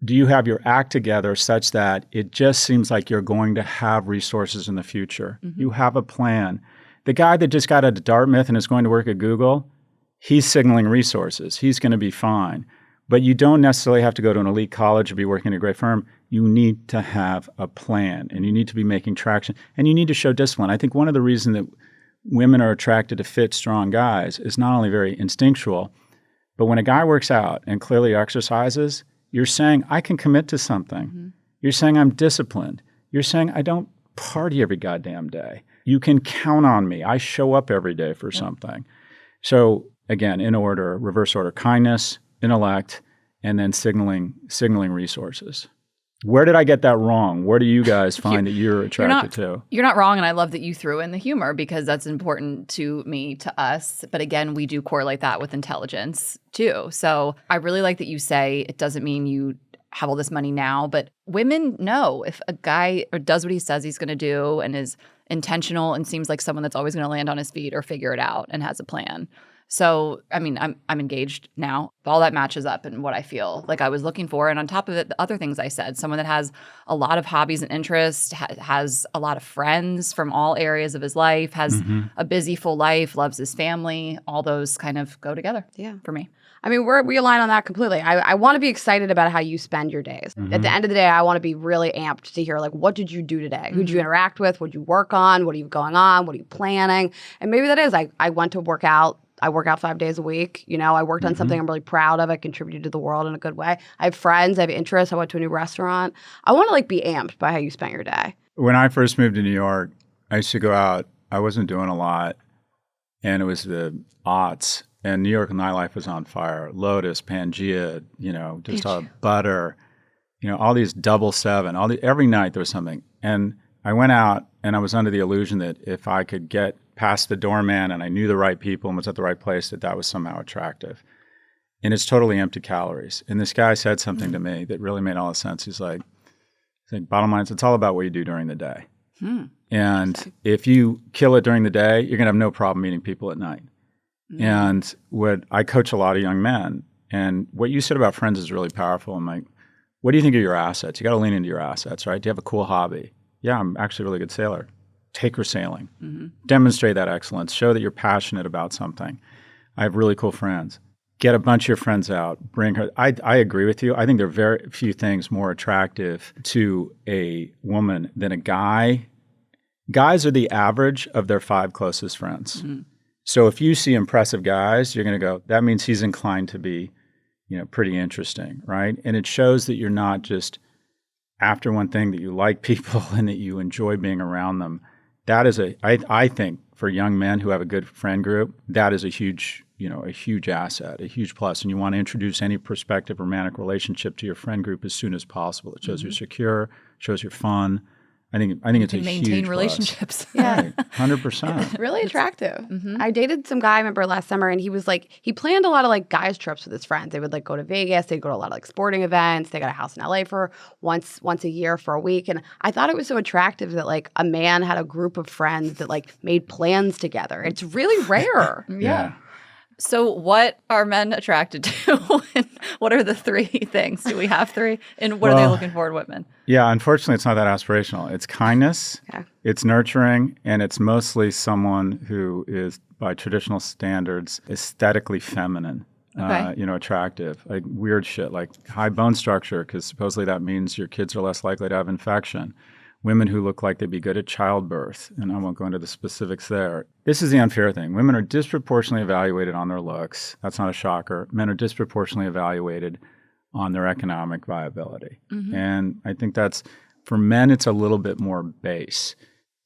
[SPEAKER 1] do you have your act together such that it just seems like you're going to have resources in the future? You have a plan. The guy that just got out of Dartmouth and is going to work at Google, he's signaling resources. He's going to be fine. But you don't necessarily have to go to an elite college or be working at a great firm. You need to have a plan, and you need to be making traction, and you need to show discipline. I think one of the reasons that women are attracted to fit, strong guys is not only very instinctual, but when a guy works out and clearly exercises, you're saying, I can commit to something. You're saying, I'm disciplined. You're saying, I don't party every goddamn day. You can count on me. I show up every day for something. So again, in order, reverse order, kindness, intellect, and then signaling resources. Where did I get that wrong? Where do you guys find that you're attracted to?
[SPEAKER 4] You're not wrong, and I love that you threw in the humor because that's important to me, to us. But again, we do correlate that with intelligence too. So I really like that you say it doesn't mean you have all this money now, but women know if a guy does what he says he's going to do and is intentional and seems like someone that's always going to land on his feet or figure it out and has a plan. So, I mean, I'm engaged now. All that matches up in what I feel like I was looking for. And on top of it, the other things I said, someone that has a lot of hobbies and interests, has a lot of friends from all areas of his life, has a busy, full life, loves his family. All those kind of go together for me.
[SPEAKER 3] I mean, we align on that completely. I want to be excited about how you spend your days. At the end of the day, I want to be really amped to hear, like, what did you do today? Who'd you interact with? What'd you work on? What are you going on? What are you planning? And maybe that is, I went to work out. I work out 5 days a week. You know, I worked on something I'm really proud of. I contributed to the world in a good way. I have friends. I have interests. I went to a new restaurant. I want to, like, be amped by how you spent your day.
[SPEAKER 1] When I first moved to New York, I used to go out. I wasn't doing a lot, and it was the aughts. And New York nightlife was on fire. Lotus, Pangea, you know, just Butter, you know, all these 777. Every night there was something. And I went out, and I was under the illusion that if I could get past the doorman and I knew the right people and was at the right place, that was somehow attractive. And it's totally empty calories. And this guy said something to me that really made all the sense. He's like, bottom line, it's all about what you do during the day. And if you kill it during the day, you're going to have no problem meeting people at night. And what I coach a lot of young men, and what you said about friends is really powerful. I'm like, what do you think of your assets? You got to lean into your assets, right? Do you have a cool hobby? Yeah, I'm actually a really good sailor. Take her sailing. Demonstrate that excellence. Show that you're passionate about something. I have really cool friends. Get a bunch of your friends out. Bring her. I agree with you. I think there are very few things more attractive to a woman than a guy. Guys are the average of their 5 closest friends. So if you see impressive guys, you're going to go, that means he's inclined to be, you know, pretty interesting, right? And it shows that you're not just after one thing, that you like people and that you enjoy being around them. That is I think for young men who have a good friend group, that is a huge asset, a huge plus. And you want to introduce any prospective romantic relationship to your friend group as soon as possible. It shows you're secure, shows you're fun. I think it's a huge
[SPEAKER 4] maintain relationships.
[SPEAKER 3] Yeah,
[SPEAKER 1] right, 100%.
[SPEAKER 3] Really attractive. I dated some guy, I remember last summer, and he was like, he planned a lot of like guys trips with his friends. They would like go to Vegas. They'd go to a lot of like sporting events. They got a house in LA for once a year for a week. And I thought it was so attractive that like a man had a group of friends that like made plans together. It's really rare.
[SPEAKER 1] Yeah.
[SPEAKER 4] So what are men attracted to? And what are the 3 things? Do we have 3? And what are they looking for in women?
[SPEAKER 1] Yeah, unfortunately, it's not that aspirational. It's kindness, it's nurturing, and it's mostly someone who is, by traditional standards, aesthetically feminine, attractive. Like weird shit, like high bone structure, because supposedly that means your kids are less likely to have infection. Women who look like they'd be good at childbirth, and I won't go into the specifics there. This is the unfair thing. Women are disproportionately evaluated on their looks. That's not a shocker. Men are disproportionately evaluated on their economic viability. And I think that's, for men, it's a little bit more base.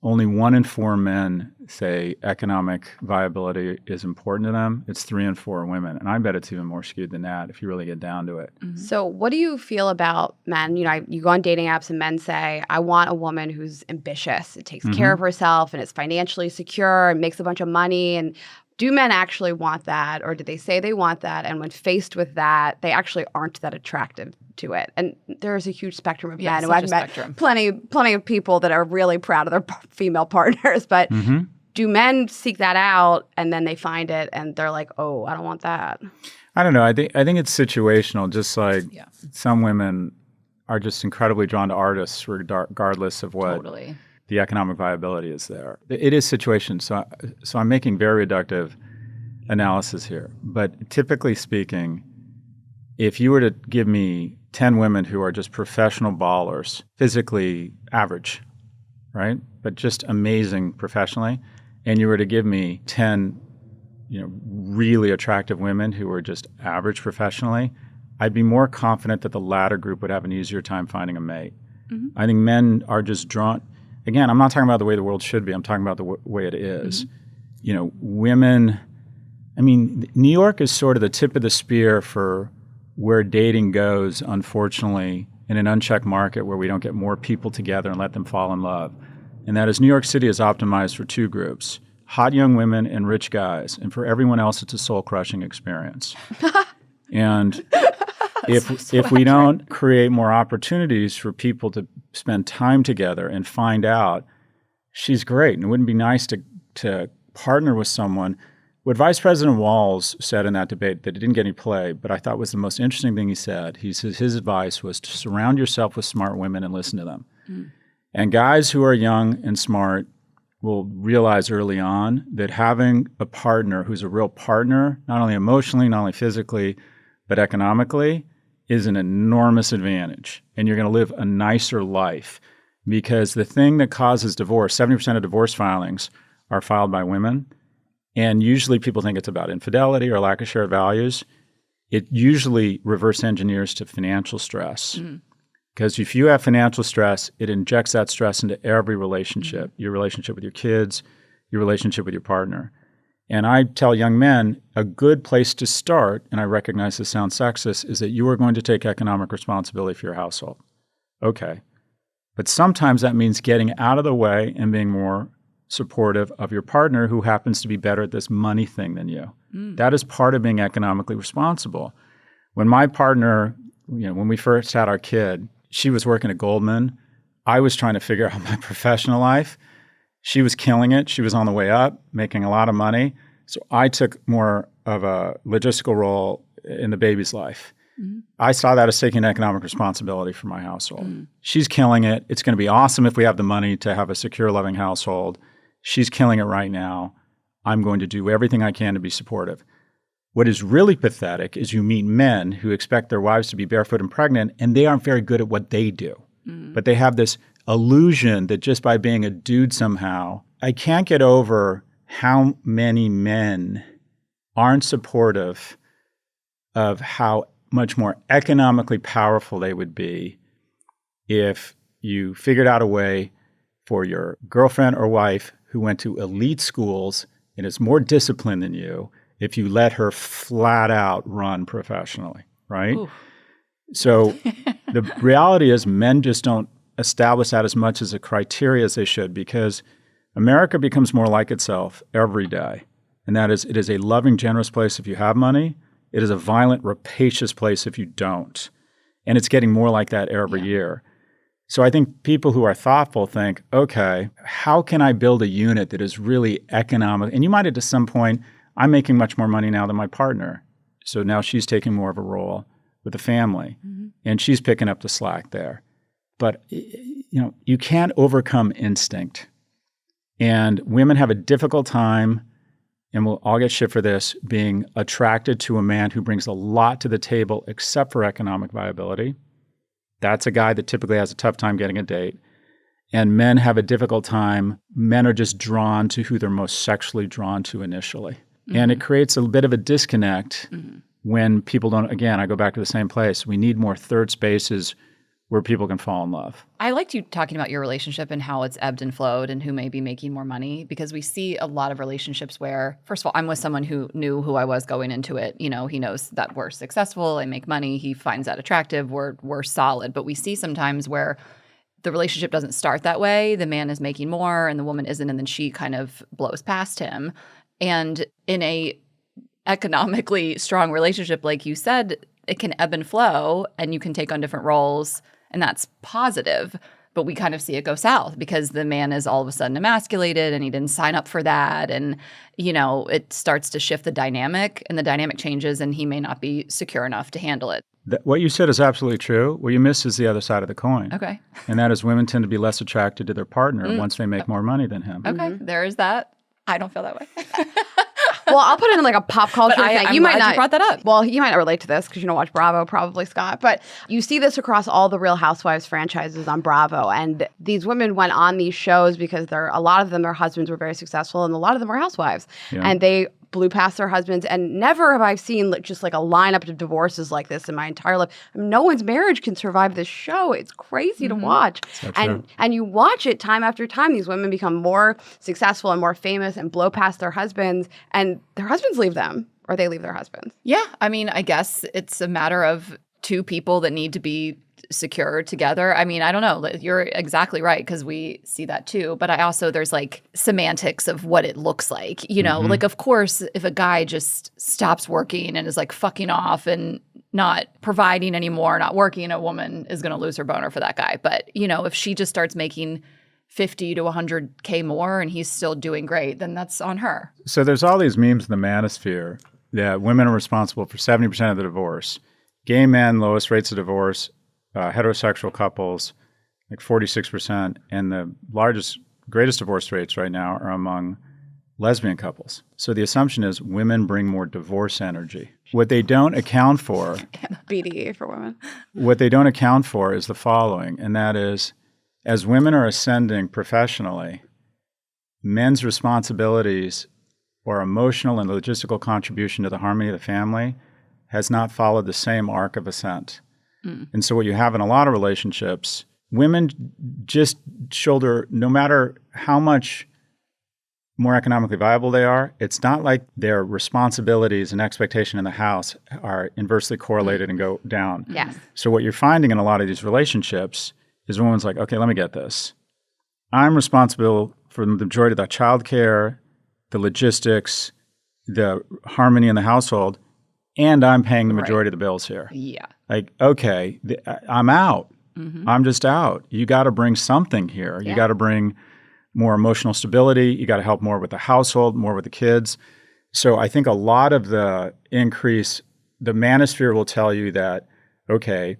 [SPEAKER 1] Only 1 in 4 men say economic viability is important to them. It's 3 in 4 women. And I bet it's even more skewed than that if you really get down to it.
[SPEAKER 3] So what do you feel about men? You know, you go on dating apps and men say, I want a woman who's ambitious, it takes care of herself, and is financially secure and makes a bunch of money. And do men actually want that? Or do they say they want that? And when faced with that, they actually aren't that attractive to it. And there's a huge spectrum of men. I've met plenty of people that are really proud of their female partners. But do men seek that out and then they find it and they're like, oh, I don't want that?
[SPEAKER 1] I don't know. I think it's situational. Just like some women are just incredibly drawn to artists regardless of what the economic viability is there. It is situation. So I'm making very reductive analysis here. But typically speaking, if you were to give me 10 women who are just professional ballers, physically average, right? But just amazing professionally, and you were to give me 10, really attractive women who were just average professionally, I'd be more confident that the latter group would have an easier time finding a mate. I think men are just drawn. Again, I'm not talking about the way the world should be. I'm talking about the way it is. Women, New York is sort of the tip of the spear for where dating goes, unfortunately, in an unchecked market where we don't get more people together and let them fall in love. And that is New York City is optimized for 2 groups, hot young women and rich guys. And for everyone else, it's a soul-crushing experience. And if we don't create more opportunities for people to spend time together and find out, she's great, and it wouldn't be nice to partner with someone. What Vice President Walz said in that debate that it didn't get any play, but I thought was the most interesting thing he said, his advice was to surround yourself with smart women and listen to them. And guys who are young and smart will realize early on that having a partner who's a real partner, not only emotionally, not only physically, but economically, is an enormous advantage. And you're going to live a nicer life, because the thing that causes divorce, 70% of divorce filings are filed by women. And usually people think it's about infidelity or lack of shared values. It usually reverse engineers to financial stress. Because if you have financial stress, it injects that stress into every relationship, your relationship with your kids, your relationship with your partner. And I tell young men, a good place to start, and I recognize this sounds sexist, is that you are going to take economic responsibility for your household. Okay. But sometimes that means getting out of the way and being more supportive of your partner who happens to be better at this money thing than you. That is part of being economically responsible. When my partner, when we first had our kid, she was working at Goldman. I was trying to figure out my professional life. She was killing it. She was on the way up, making a lot of money. So I took more of a logistical role in the baby's life. I saw that as taking economic responsibility for my household. She's killing it. It's going to be awesome if we have the money to have a secure, loving household. She's killing it right now. I'm going to do everything I can to be supportive. What is really pathetic is you meet men who expect their wives to be barefoot and pregnant, and they aren't very good at what they do. But they have this illusion that just by being a dude somehow, I can't get over how many men aren't supportive of how much more economically powerful they would be if you figured out a way for your girlfriend or wife who went to elite schools and is more disciplined than you, if you let her flat out run professionally, right? Ooh. So the reality is men just don't establish that as much as a criteria as they should, because America becomes more like itself every day. And that is, it is a loving, generous place if you have money. It is a violent, rapacious place if you don't. And it's getting more like that every year. So I think people who are thoughtful think, okay, how can I build a unit that is really economic? And you might have at some point, I'm making much more money now than my partner. So now she's taking more of a role with the family, and she's picking up the slack there. But you can't overcome instinct. And women have a difficult time, and we'll all get shit for this, being attracted to a man who brings a lot to the table except for economic viability. That's a guy that typically has a tough time getting a date. And men have a difficult time. Men are just drawn to who they're most sexually drawn to initially. And it creates a bit of a disconnect when people don't, again, I go back to the same place. We need more third spaces where people can fall in love.
[SPEAKER 4] I liked you talking about your relationship and how it's ebbed and flowed and who may be making more money, because we see a lot of relationships where, first of all, I'm with someone who knew who I was going into it. He knows that we're successful, I make money, he finds that attractive, we're solid. But we see sometimes where the relationship doesn't start that way. The man is making more and the woman isn't, and then she kind of blows past him. And in a economically strong relationship, like you said, it can ebb and flow and you can take on different roles, and that's positive. But we kind of see it go south because the man is all of a sudden emasculated and he didn't sign up for that. And, it starts to shift the dynamic, and the dynamic changes and he may not be secure enough to handle it.
[SPEAKER 1] What you said is absolutely true. What you missed is the other side of the coin.
[SPEAKER 4] Okay.
[SPEAKER 1] And that is women tend to be less attracted to their partner once they make more money than him.
[SPEAKER 4] Okay, there is that. I don't feel that way.
[SPEAKER 3] Well, I'll put it in like a pop culture thing.
[SPEAKER 4] I'm glad you brought that up.
[SPEAKER 3] Well, you might not relate to this because you don't watch Bravo, probably, Scott. But you see this across all the Real Housewives franchises on Bravo. And these women went on these shows because a lot of them, their husbands were very successful, and a lot of them were housewives. Yeah. And they blew past their husbands. And never have I seen just like a lineup of divorces like this in my entire life. I mean, no one's marriage can survive this show. It's crazy to watch.
[SPEAKER 1] So
[SPEAKER 3] and you watch it time after time. These women become more successful and more famous and blow past their husbands, and their husbands leave them, or they leave their husbands.
[SPEAKER 4] Yeah. I mean, I guess it's a matter of two people that need to be secure together. I mean, I don't know. You're exactly right, because we see that too. But there's like semantics of what it looks like. Like, of course, if a guy just stops working and is like fucking off and not providing anymore, not working, a woman is going to lose her boner for that guy. But, if she just starts making 50 to 100K more and he's still doing great, then that's on her.
[SPEAKER 1] So there's all these memes in the manosphere that women are responsible for 70% of the divorce. Gay men, lowest rates of divorce. Heterosexual couples, like 46%, and the largest greatest divorce rates right now are among lesbian couples. So the assumption is women bring more divorce energy. What they don't account for,
[SPEAKER 3] BDE for women.
[SPEAKER 1] what they don't account for is the following, and that is, as women are ascending professionally, men's responsibilities or emotional and logistical contribution to the harmony of the family has not followed the same arc of ascent. And so what you have in a lot of relationships, women just shoulder, no matter how much more economically viable they are, it's not like their responsibilities and expectation in the house are inversely correlated and go down.
[SPEAKER 3] Yes.
[SPEAKER 1] So what you're finding in a lot of these relationships is a woman's like, okay, let me get this. I'm responsible for the majority of the childcare, the logistics, the harmony in the household, and I'm paying the majority of the bills here.
[SPEAKER 4] Yeah.
[SPEAKER 1] Like, okay, I'm out. I'm just out. You got to bring something here. You got to bring more emotional stability. You got to help more with the household, more with the kids. So I think a lot of the increase, the manosphere will tell you that, okay,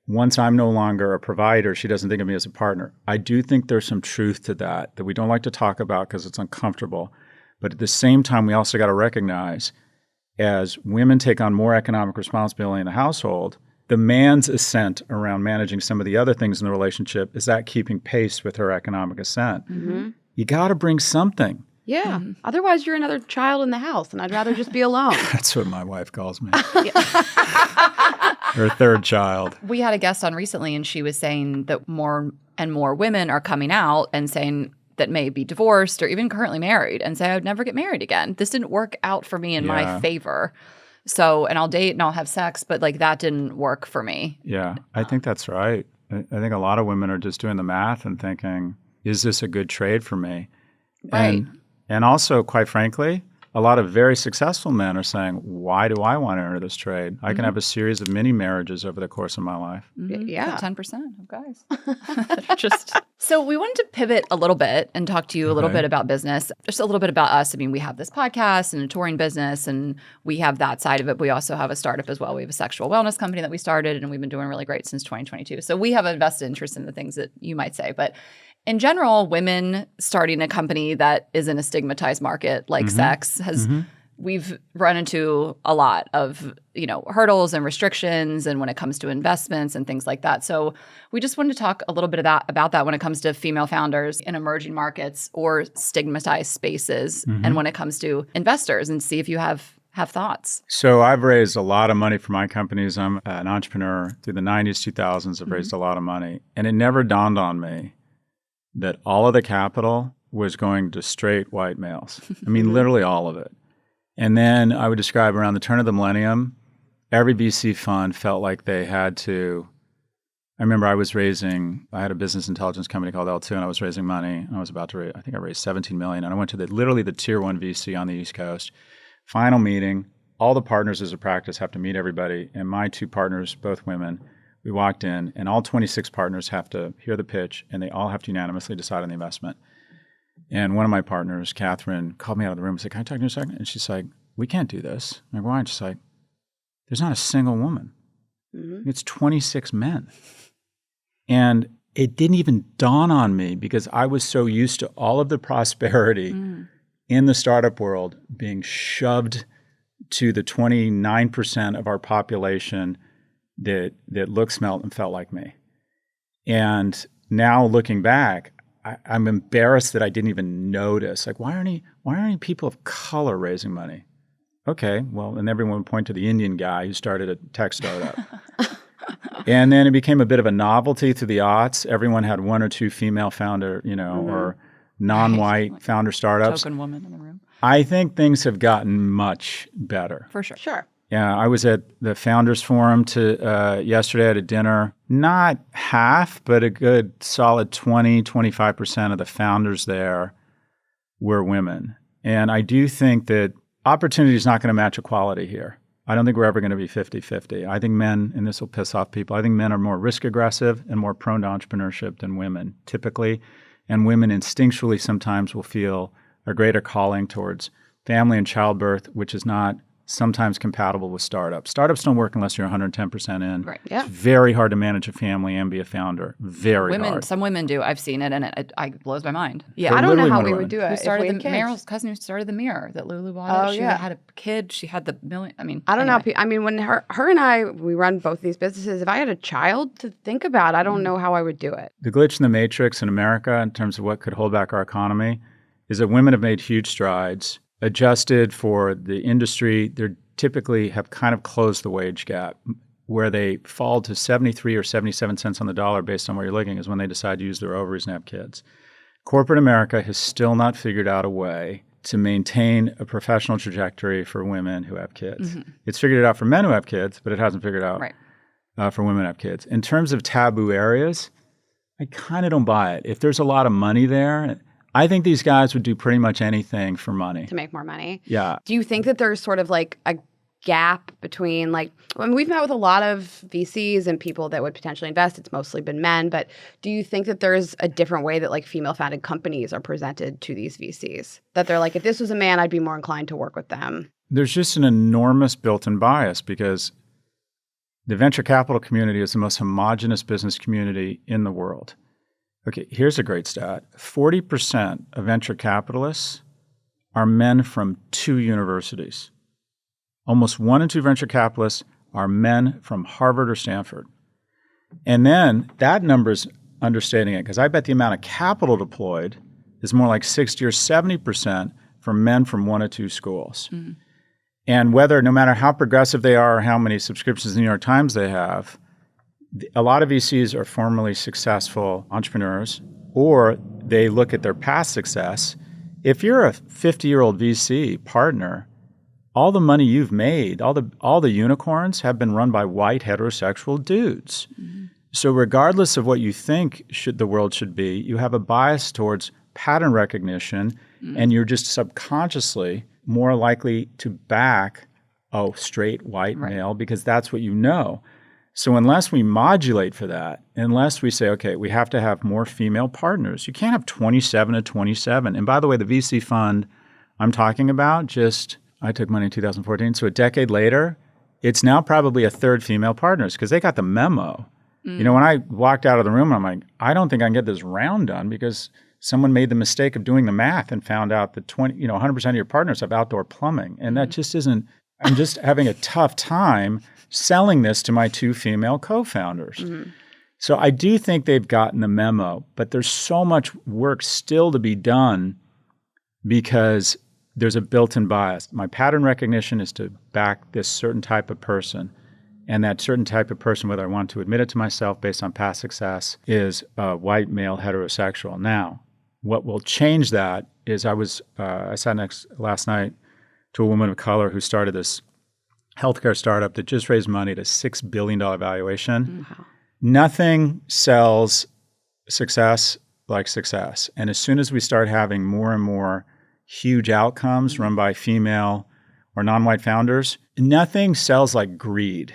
[SPEAKER 1] once I'm no longer a provider, she doesn't think of me as a partner. I do think there's some truth to that we don't like to talk about because it's uncomfortable. But at the same time, we also got to recognize as women take on more economic responsibility in the household, the man's ascent around managing some of the other things in the relationship, is that keeping pace with her economic ascent? You got to bring something.
[SPEAKER 3] Yeah. Otherwise, you're another child in the house, and I'd rather just be alone.
[SPEAKER 1] That's what my wife calls me. Her third child.
[SPEAKER 4] We had a guest on recently, and she was saying that more and more women are coming out and saying that may be divorced or even currently married and say, I would never get married again. This didn't work out for me in my favor. So, and I'll date and I'll have sex, but like that didn't work for me.
[SPEAKER 1] Yeah, I think that's right. I think a lot of women are just doing the math and thinking, is this a good trade for me?
[SPEAKER 4] Right.
[SPEAKER 1] And also, quite frankly, a lot of very successful men are saying, why do I want to enter this trade? I can have a series of mini marriages over the course of my life.
[SPEAKER 3] Yeah.
[SPEAKER 4] 10% of guys. Just so we wanted to pivot a little bit and talk to you a little bit about business, just a little bit about us. I mean, we have this podcast and a touring business, and we have that side of it. But we also have a startup as well. We have a sexual wellness company that we started, and we've been doing really great since 2022. So we have a vested interest in the things that you might say. But in general, women starting a company that is in a stigmatized market like sex has we've run into a lot of, hurdles and restrictions, and when it comes to investments and things like that. So we just wanted to talk a little bit about that when it comes to female founders in emerging markets or stigmatized spaces, and when it comes to investors, and see if you have thoughts.
[SPEAKER 1] So I've raised a lot of money for my companies. I'm an entrepreneur through the 90s, 2000s. I've raised a lot of money. And it never dawned on me that all of the capital was going to straight white males. I mean, literally all of it. And then I would describe around the turn of the millennium, every VC fund felt like they had to. I remember I had a business intelligence company called L2, and I was raising money. And I was about to raise, I think I raised $17 million. And I went to literally the tier one VC on the East Coast. Final meeting, all the partners as a practice have to meet everybody. And my two partners, both women, we walked in, and all 26 partners have to hear the pitch, and they all have to unanimously decide on the investment. And one of my partners, Catherine, called me out of the room and said, can I talk to you a second? And she's like, we can't do this. I'm like, why? And she's like, there's not a single woman. It's 26 men. And it didn't even dawn on me because I was so used to all of the prosperity in the startup world being shoved to the 29% of our population that looked, smelled, and felt like me. And now looking back, I'm embarrassed that I didn't even notice. Like, why aren't any people of color raising money? Okay, well, and everyone would point to the Indian guy who started a tech startup. And then it became a bit of a novelty through the aughts. Everyone had one or two female founder, or non-white founder startups.
[SPEAKER 4] Token woman in the room.
[SPEAKER 1] I think things have gotten much better.
[SPEAKER 4] For sure.
[SPEAKER 3] Sure.
[SPEAKER 1] Yeah, I was at the Founders Forum yesterday at a dinner. Not half, but a good solid 25% of the founders there were women. And I do think that opportunity is not going to match equality here. I don't think we're ever going to be 50-50. I think men, and this will piss off people, I think men are more risk aggressive and more prone to entrepreneurship than women typically. And women instinctually sometimes will feel a greater calling towards family and childbirth, which is not sometimes compatible with startups. Startups don't work unless you're 110% in.
[SPEAKER 4] Right.
[SPEAKER 3] Yeah.
[SPEAKER 1] It's very hard to manage a family and be a founder. Very hard.
[SPEAKER 4] Some women do. I've seen it, and it blows my mind.
[SPEAKER 3] Yeah,
[SPEAKER 1] For
[SPEAKER 3] I don't know
[SPEAKER 1] literally
[SPEAKER 3] how
[SPEAKER 1] Wonder
[SPEAKER 3] we
[SPEAKER 1] Woman.
[SPEAKER 3] would do
[SPEAKER 4] Who
[SPEAKER 3] it.
[SPEAKER 4] started
[SPEAKER 3] if we had kids.
[SPEAKER 4] Meryl's cousin who started the mirror that Lulu bought
[SPEAKER 3] Oh,
[SPEAKER 4] it. She
[SPEAKER 3] yeah.
[SPEAKER 4] had a kid. She had the million. I mean,
[SPEAKER 3] I don't
[SPEAKER 4] anyway.
[SPEAKER 3] know. I mean, when her and I, we run both these businesses. If I had a child to think about, I don't know how I would do it.
[SPEAKER 1] The glitch in the matrix in America in terms of what could hold back our economy is that women have made huge strides, adjusted for the industry. They're typically have kind of closed the wage gap. Where they fall to 73 or 77 cents on the dollar based on where you're looking is when they decide to use their ovaries and have kids. Corporate America has still not figured out a way to maintain a professional trajectory for women who have kids. It's figured it out for men who have kids, but it hasn't figured out for women who have kids. In terms of taboo areas, I kind of don't buy it. If there's a lot of money there, I think these guys would do pretty much anything for money.
[SPEAKER 3] To make more money.
[SPEAKER 1] Yeah.
[SPEAKER 3] Do you think that there's sort of like a gap between we've met with a lot of VCs and people that would potentially invest. It's mostly been men, but do you think that there's a different way that like female founded companies are presented to these VCs? That they're like, if this was a man, I'd be more inclined to work with them.
[SPEAKER 1] There's just an enormous built-in bias because the venture capital community is the most homogenous business community in the world. Okay, here's a great stat. 40% of venture capitalists are men from 2 universities. Almost 1 in 2 venture capitalists are men from Harvard or Stanford. And then that number's understating it because I bet the amount of capital deployed is more like 60 or 70% from men from 1 or 2 schools. Mm-hmm. And whether, no matter how progressive they are or how many subscriptions to the New York Times they have, a lot of VCs are formerly successful entrepreneurs, or they look at their past success. If you're a 50-year-old VC partner, all the money you've made, all the unicorns have been run by white heterosexual dudes. Mm-hmm. So regardless of what you think the world should be, you have a bias towards pattern recognition, and you're just subconsciously more likely to back a straight white male because that's what you know. So unless we modulate for that, unless we say, okay, we have to have more female partners, you can't have 27 to 27. And by the way, the VC fund I'm talking about I took money in 2014. So a decade later, it's now probably a third female partners because they got the memo. Mm. You know, when I walked out of the room, I'm like, I don't think I can get this round done because someone made the mistake of doing the math and found out that 100% of your partners have outdoor plumbing. And that just isn't, I'm just having a tough time selling this to my 2 female co-founders. Mm-hmm. So I do think they've gotten the memo, but there's so much work still to be done because there's a built-in bias. My pattern recognition is to back this certain type of person. And that certain type of person, whether I want to admit it to myself based on past success, is a white male heterosexual. Now, what will change that is I sat next last night to a woman of color who started this healthcare startup that just raised money at a $6 billion valuation. Wow. Nothing sells success like success. And as soon as we start having more and more huge outcomes run by female or non-white founders, nothing sells like greed,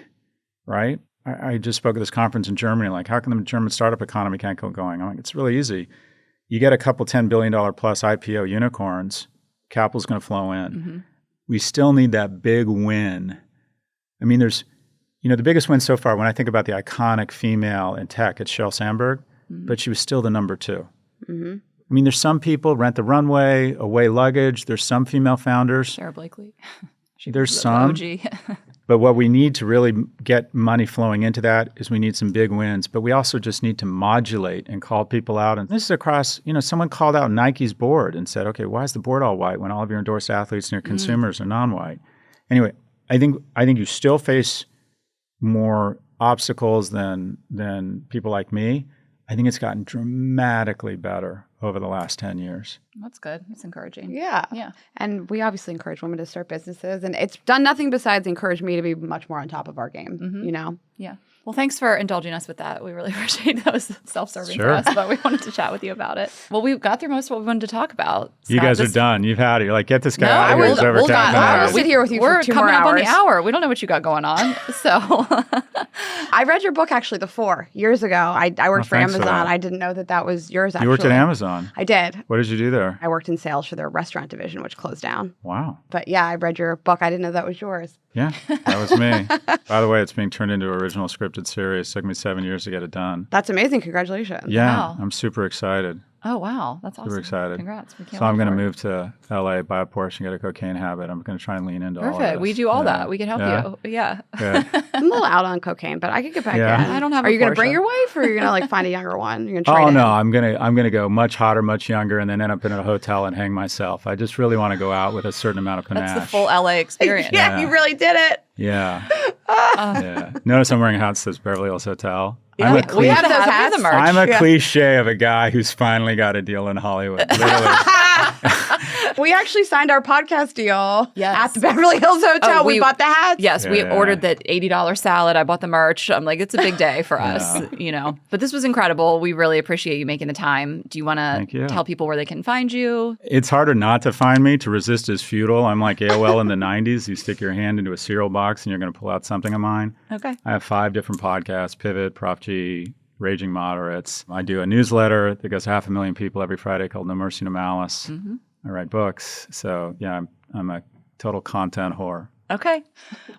[SPEAKER 1] right? I just spoke at this conference in Germany, like, how come the German startup economy can't go going? I'm like, it's really easy. You get a couple $10 billion plus IPO unicorns, capital's going to flow in. Mm-hmm. We still need that big win. I mean, there's, the biggest win so far, when I think about the iconic female in tech, it's Sheryl Sandberg, but she was still the number 2. Mm-hmm. I mean, there's some people, Rent the Runway, Away Luggage. There's some female founders.
[SPEAKER 4] Sarah Blakely.
[SPEAKER 1] There's some. But what we need to really get money flowing into that is we need some big wins. But we also just need to modulate and call people out. And this is across, someone called out Nike's board and said, okay, why is the board all white when all of your endorsed athletes and your consumers are non-white? Anyway, I think you still face more obstacles than people like me. I think it's gotten dramatically better over the last 10 years.
[SPEAKER 4] That's good. That's encouraging.
[SPEAKER 3] Yeah.
[SPEAKER 4] Yeah.
[SPEAKER 3] And we obviously encourage women to start businesses. And it's done nothing besides encourage me to be much more on top of our game,
[SPEAKER 4] Mm-hmm.
[SPEAKER 3] you know?
[SPEAKER 4] Yeah. Well, thanks for indulging us with that. We really appreciate that. Was self-serving for
[SPEAKER 1] Sure.
[SPEAKER 4] us, but we wanted to chat with you about it. Well, we got through most of what we wanted to talk about.
[SPEAKER 1] You
[SPEAKER 4] Scott,
[SPEAKER 1] guys are
[SPEAKER 4] this-
[SPEAKER 1] done. You've had it. You're like, get this guy
[SPEAKER 4] No,
[SPEAKER 1] out of here. He's over
[SPEAKER 4] we'll got-
[SPEAKER 3] I'll
[SPEAKER 1] caffeinated.
[SPEAKER 3] sit here with you
[SPEAKER 4] We're
[SPEAKER 3] for 2
[SPEAKER 4] coming
[SPEAKER 3] more
[SPEAKER 4] up on the
[SPEAKER 3] hours.
[SPEAKER 4] hour. We don't know what you got going on. So
[SPEAKER 3] I read your book actually, The Four, years ago. I worked for
[SPEAKER 1] thanks for
[SPEAKER 3] Amazon.
[SPEAKER 1] that.
[SPEAKER 3] I didn't know that was yours. Actually,
[SPEAKER 1] You worked at Amazon.
[SPEAKER 3] I did.
[SPEAKER 1] What did you do there?
[SPEAKER 3] I worked in sales for their restaurant division, which closed down.
[SPEAKER 1] Wow.
[SPEAKER 3] But yeah, I read your book. I didn't know that was yours.
[SPEAKER 1] Yeah, that was me. By the way, it's being turned into an original scripted series. It took me 7 years to get it done.
[SPEAKER 3] That's amazing. Congratulations.
[SPEAKER 1] Yeah,
[SPEAKER 4] Wow.
[SPEAKER 1] I'm super excited.
[SPEAKER 4] oh wow, that's awesome.
[SPEAKER 1] Super excited.
[SPEAKER 4] Congrats. We can't
[SPEAKER 1] So I'm
[SPEAKER 4] wait
[SPEAKER 1] going to
[SPEAKER 4] for it.
[SPEAKER 1] move to LA, buy a Porsche, and get a cocaine habit. I'm going to try and lean into all of
[SPEAKER 4] Perfect.
[SPEAKER 1] this.
[SPEAKER 4] We do all
[SPEAKER 1] Yeah.
[SPEAKER 4] that. We can help
[SPEAKER 1] Yeah.
[SPEAKER 4] you. Yeah.
[SPEAKER 1] Yeah.
[SPEAKER 3] I'm a little out on cocaine, but I could get back
[SPEAKER 1] Yeah.
[SPEAKER 3] in.
[SPEAKER 4] I don't have
[SPEAKER 3] Are
[SPEAKER 4] a
[SPEAKER 3] you going to bring
[SPEAKER 4] Porsche.
[SPEAKER 3] your wife, or are you going to like find a younger one? You're going to trade
[SPEAKER 1] Oh
[SPEAKER 3] it?
[SPEAKER 1] no, I'm gonna go much hotter, much younger, and then end up in a hotel and hang myself. I just really want to go out with a certain amount of panache.
[SPEAKER 4] That's the full LA experience.
[SPEAKER 3] Yeah,
[SPEAKER 1] Yeah.
[SPEAKER 3] you really did it.
[SPEAKER 1] Yeah. Yeah. Notice I'm wearing a hat that says Beverly Hills Hotel.
[SPEAKER 4] Yeah,
[SPEAKER 1] I'm a
[SPEAKER 3] we
[SPEAKER 1] cliche.
[SPEAKER 3] have those
[SPEAKER 4] We have
[SPEAKER 3] hats.
[SPEAKER 4] the merch.
[SPEAKER 1] I'm a
[SPEAKER 3] Yeah.
[SPEAKER 1] cliche of a guy who's finally got a deal in Hollywood. Literally.
[SPEAKER 3] We actually signed our podcast deal
[SPEAKER 4] Yes.
[SPEAKER 3] at the Beverly Hills Hotel.
[SPEAKER 4] Oh,
[SPEAKER 3] we bought the hats.
[SPEAKER 4] Yes, we
[SPEAKER 1] Yeah.
[SPEAKER 4] ordered that $80 salad. I bought the merch. I'm like, it's a big day for us, you know. But this was incredible. We really appreciate you making the time. Do you want
[SPEAKER 1] Thank
[SPEAKER 4] to
[SPEAKER 1] you.
[SPEAKER 4] tell people where they can find you?
[SPEAKER 1] It's harder not to find me. To resist is futile. I'm like AOL in the 90s. You stick your hand into a cereal box and you're going to pull out something of mine.
[SPEAKER 4] Okay.
[SPEAKER 1] I have 5 different podcasts: Pivot, Prop G, Raging Moderates. I do a newsletter that goes to 500,000 people every Friday called No Mercy, No Malice. I write books. So yeah, I'm a total content whore.
[SPEAKER 4] Okay.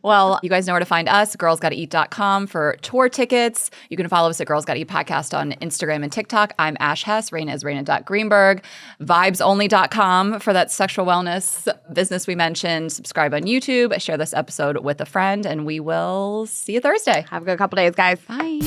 [SPEAKER 4] Well, you guys know where to find us, girlsgottaeat.com for tour tickets. You can follow us at Girls Gotta Eat Podcast on Instagram and TikTok. I'm Ash Hess. Raina is Raina.Greenberg. Vibesonly.com for that sexual wellness business we mentioned. Subscribe on YouTube. Share this episode with a friend, and we will see you Thursday.
[SPEAKER 3] Have a good couple days, guys.
[SPEAKER 4] Bye.